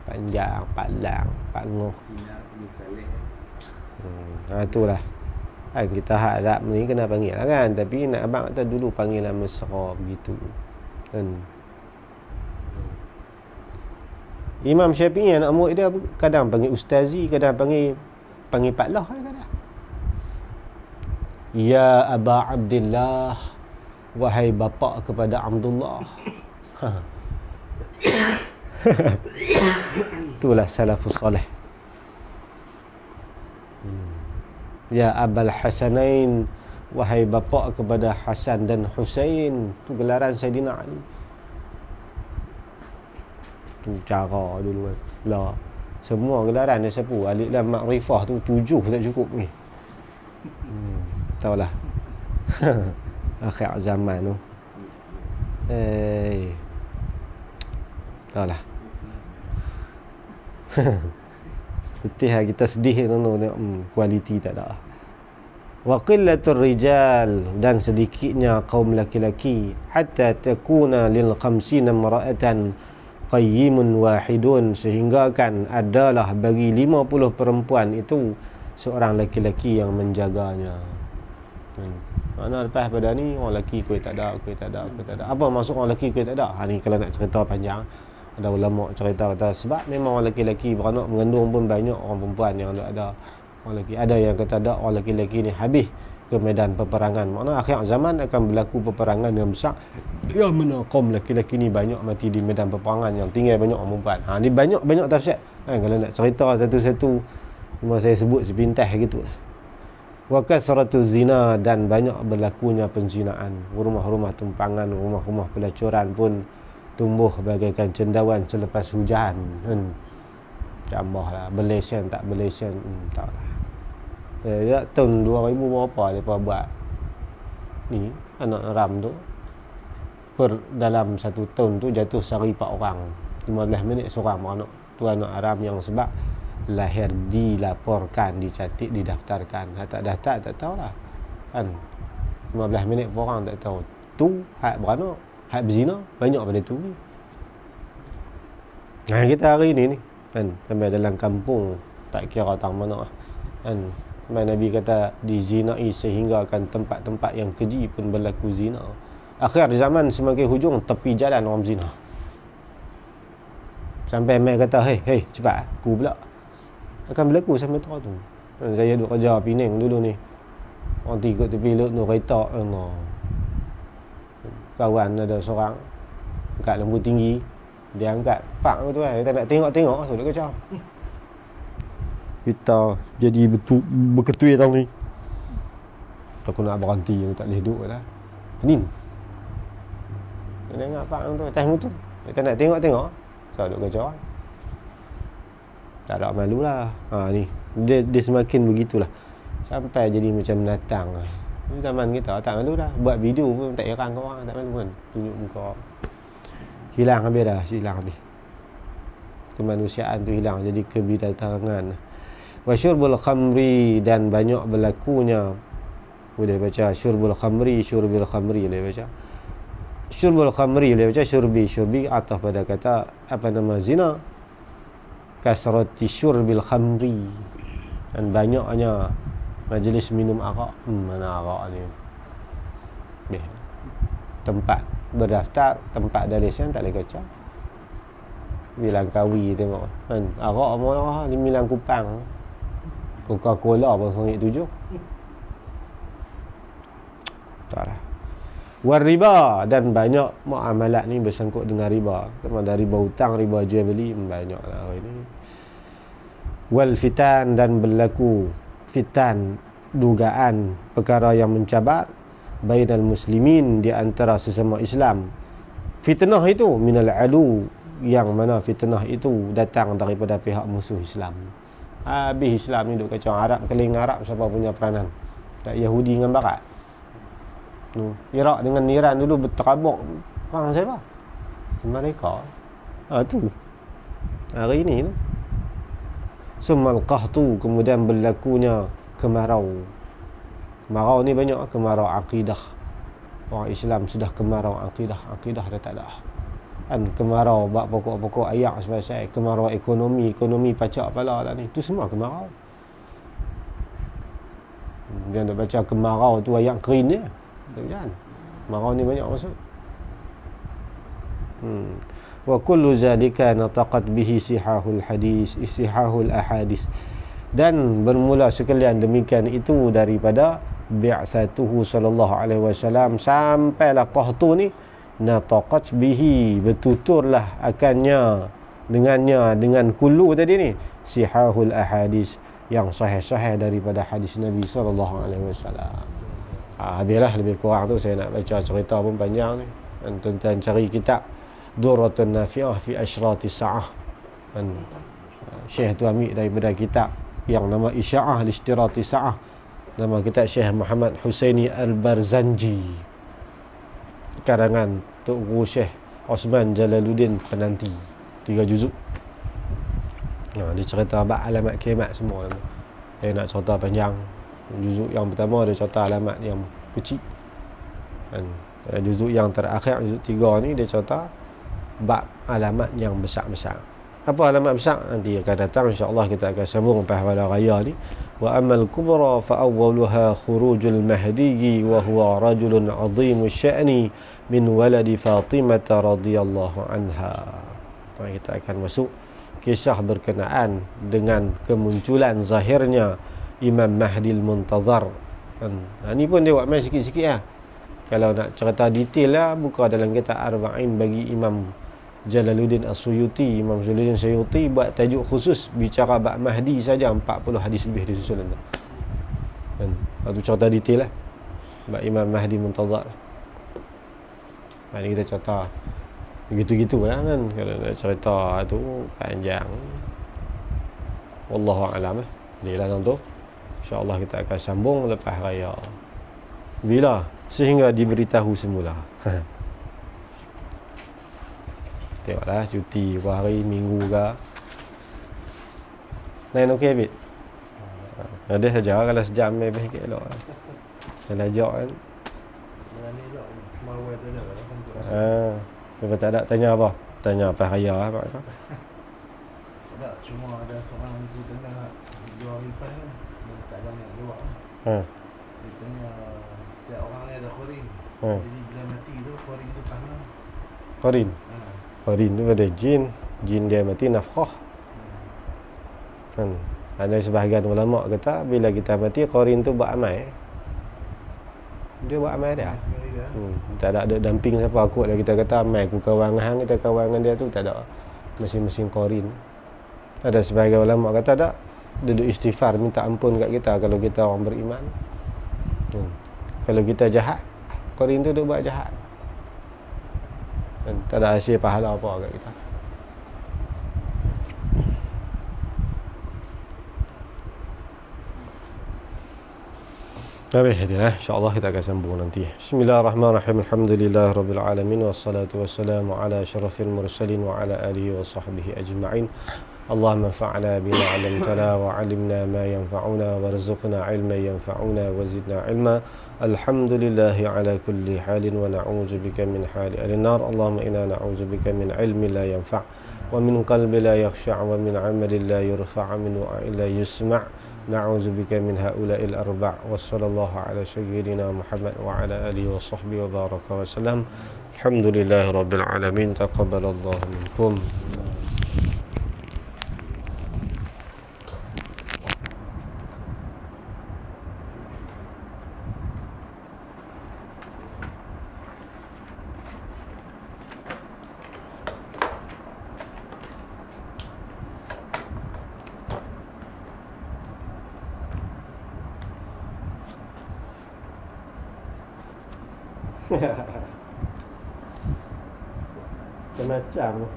Panjang, Pak Lang, Pak Ngoh. Sinar Saleh. Itulah. Kan kita harap ni kena panggil lah kan. Tapi nak abang kata dulu panggil lah mesra begitu. Kan. Imam Syafi'i anak murid dia kadang panggil ustazi, kadang panggil Pak Lah kadang. Ya Aba Abdullah, wahai bapa kepada Abdullah. Itulah salafus salih. Ya Abul Hasanain, wahai bapa kepada Hasan dan Husain. Tu gelaran Saidina Ali. Tu cara dulu kan. Lah, semua gelaran dia sapu. Alif lam makrifah tu 7 tak cukup ni. Tahulah. Akhir zaman tu. Tahulah. Betul lah, kita sedih tu kualiti tak ada. Wa qillatur rijal, dan sedikitnya kaum laki-laki, hatta takuna lil 50 mar'atan qayyimun wahidun, sehingga kan adalah bagi 50 perempuan itu seorang laki-laki yang menjaganya. Mana lepas pada ni orang lelaki kuih tak ada. Apa maksud orang lelaki kuih tak ada? Ni kalau nak cerita panjang, ada ulama cerita kata sebab memang orang lelaki beranak mengandung pun banyak orang perempuan yang tak ada. Orang lelaki ada yang kata ada orang lelaki ni habis ke medan peperangan. Maknanya akhir zaman akan berlaku peperangan yang besar. Yang mana kaum lelaki ni banyak mati di medan peperangan, yang tinggal banyak orang perempuan. Ni banyak tafsir. Kalau nak cerita satu-satu cuma saya sebut sepintas gitu lah. Wa kasratu zina, dan banyak berlakunya penzinaan. Rumah-rumah tumpangan, rumah-rumah pelacuran pun tumbuh bagaikan cendawan selepas hujan. Tambahlah berlesen tak berlesen, taklah. Ya, tahun 2000 berapa depa buat ni anak haram tu, dalam satu tahun tu jatuh sehari 4 orang, 15 minit seorang beranak. Tu anak haram yang sebab lahir dilaporkan, dicatat, didaftarkan. Tak daftar tak tahulah kan. 15 minit per orang tak tahu. Tu hak beranak, hak berzina banyak pada tu ni. Kita hari ni kan sampai dalam kampung tak kira tang mana kan. Nabi kata dizinai sehingga akan tempat-tempat yang keji pun berlaku zina. Akhir zaman semakin hujung tepi jalan orang zina. Sampai mai kata hei cepat aku pula. Akan berlaku sampai tu. Saya duduk kerja Penang dulu ni. Orang ikut tepi laut tu kereta. Kawan ada seorang angkat lembu tinggi. Dia angkat pak tu kan. Kita nak tengok so dia kacau. Kita jadi berketui tau ni. Aku nak berhenti, aku tak boleh duduk lah. Pening. Dia tengok pak tu atas motor. Kita nak tengok so duduk kacau. Tak ada malu lah. Ni dia semakin begitulah sampai jadi macam binatang. Ni zaman kita tak malu dah. Buat video pun tak heran kau orang, tak malu kan. Tunjuk muka. Hilang habis. Kemanusiaan tu hilang, jadi kebinatangan. Wa syurbul khamri, dan banyak berlakunya. Boleh baca syurbul khamri boleh baca. Syurbul khamri boleh baca syurbi atau pada kata apa nama zina. Kasrati syurbil khamri, dan banyaknya majlis minum arak. Mana arak ni? Tempat berdaftar, tempat dalisan tak boleh kacau. Langkawi tengok kan, arak mana ni Milang Kupang. Coca-Cola pun RM7. Taklah. War riba, dan banyak muamalat ni bersangkut dengan riba. Sama ada riba hutang, riba jual beli, banyaklah hari ni. Wal fitan, dan berlaku fitan, dugaan perkara yang mencabar bainal muslimin, di antara sesama Islam. Fitnah itu minal adu, yang mana fitnah itu datang daripada pihak musuh Islam. Habis Islam ni duk kacau. Arab keling Arab siapa punya peranan? Tak Yahudi dengan Barat. Iraq dengan Iran dulu berterabuk. Perang siapa? Mereka. Tu. Hari ini tu. Summal qahtu, kemudian berlakunya kemarau. Kemarau ni banyak, kemarau akidah. Orang Islam sudah kemarau akidah dah tak ada. Kan kemarau bab pokok-pokok ayak sebagainya, kemarau ekonomi pacak pala lah ni. Tu semua kemarau. Dia nak baca kemarau tu ayat green dia. Jangan. Kemarau ni banyak maksud. Wa kullu zalika nataqat bihi sihahul ahadis, dan bermula sekalian demikian itu daripada bi'satuhu sallallahu alaihi wasallam, sampailah qahtu ni nataqat bihi, bertuturlah akannya dengannya, dengan kullu tadi ni, sihahul ahadis, yang sahih-sahih daripada hadis Nabi sallallahu alaihi wasallam. Habislah lebih kurang tu saya nak baca cerita pun panjang ni. Tuan-tuan cari kitab Durratun Nafi'ah fi Asyrati Sa'ah. Syekh tu ambil daripada kitab yang nama Isya'ah Listirati Sa'ah. Nama kitab Syekh Muhammad Husaini Al-Barzanji, karangan Tok Guru Syekh Osman Jalaluddin Penanti, 3 juzuk. Dia cerita bab alamat kiamat semua. Saya nak cerita panjang. Juzuk yang pertama dia cerita alamat yang kecil, juzuk yang terakhir, juzuk 3 ni dia cerita bab alamat yang besar-besar. Apa alamat besar? Nanti akan datang, insya-Allah kita akan sambung pada raya ni. Wa amal kubra fa awwaluha khurujul mahdi wa huwa rajulun 'azimul sya'ni min waladi Fatimah radhiyallahu anha. Kita akan masuk kisah berkenaan dengan kemunculan zahirnya Imam Mahdi al-Muntazar. Ni pun dia buat main sikit-sikit lah. Kalau nak cerita detail lah, buka dalam kitab Arba'in bagi Imam Jalaluddin As-Suyuti. Imam Jalaluddin Suyuti buat tajuk khusus bicara bab Mahdi saja, 40 hadis lebih disusun tu. Itu cerita detail lah bab Imam Mahdi Muntazar. Ini kita cerita begitu-gitu lah kan. Kalau nak cerita tu panjang. Wallahu a'lam. Inilah tu. InsyaAllah kita akan sambung lepas raya. Bila? Sehingga diberitahu semula. Tengoklah cuti berapa hari, minggu ke. Lain okey Bit? Ada saja kalau sejam lebih sikit elok. Kalau ajak kan. Lepas tak ada tanya apa? Tanya apa raya apa kata? Tak, cuma ada seorang tu tanya jual lepas tu. Tak ada nak jawab. Dia tanya setiap orang ni ada khorin. Jadi bila mati tu khorin tu tanah. Khorin? Khorin tu ada jin. Jin dia mati nafkhah. Ada sebahagian ulama kata bila kita mati khorin tu buat amal. Dia buat amal dia. Tak ada damping siapa. Aku lah kita kata amal aku kawan hang, kita kawan dengan dia tu tak ada mesin-mesin khorin. Ada sebahagian ulama kata tak, duduk istighfar minta ampun kat kita kalau kita orang beriman. Kalau kita jahat, khorin tu duk buat jahat. Tak ada hasil pahala apa kat kita. Baiklah, insya-Allah kita akan sambung nanti. Bismillahirrahmanirrahim. Alhamdulillahirabbil alamin wassalatu wassalamu ala asyrafil mursalin wa ala alihi wa sahbihi ajma'in. Allahumma anfa'na bima 'allamtana wa 'allimna ma yanfa'una warzuqna 'ilman yanfa'una wa zidna 'ilma. Alhamdulillahi ala kulli halin wa na'udzu bika min hali ahli nar. Allahumma inna na'udzu bika min 'ilmin la yanfa' wa min qalbin la yakhsha' wa min 'amalin la yurfa' min wa'in la yusma'. نعوذ بك من هؤلاء الأربع وصلى الله على سيدنا محمد وعلى آله وصحبه وبارك وسلم. الحمد لله رب العالمين. تقبل الله منكم. Macam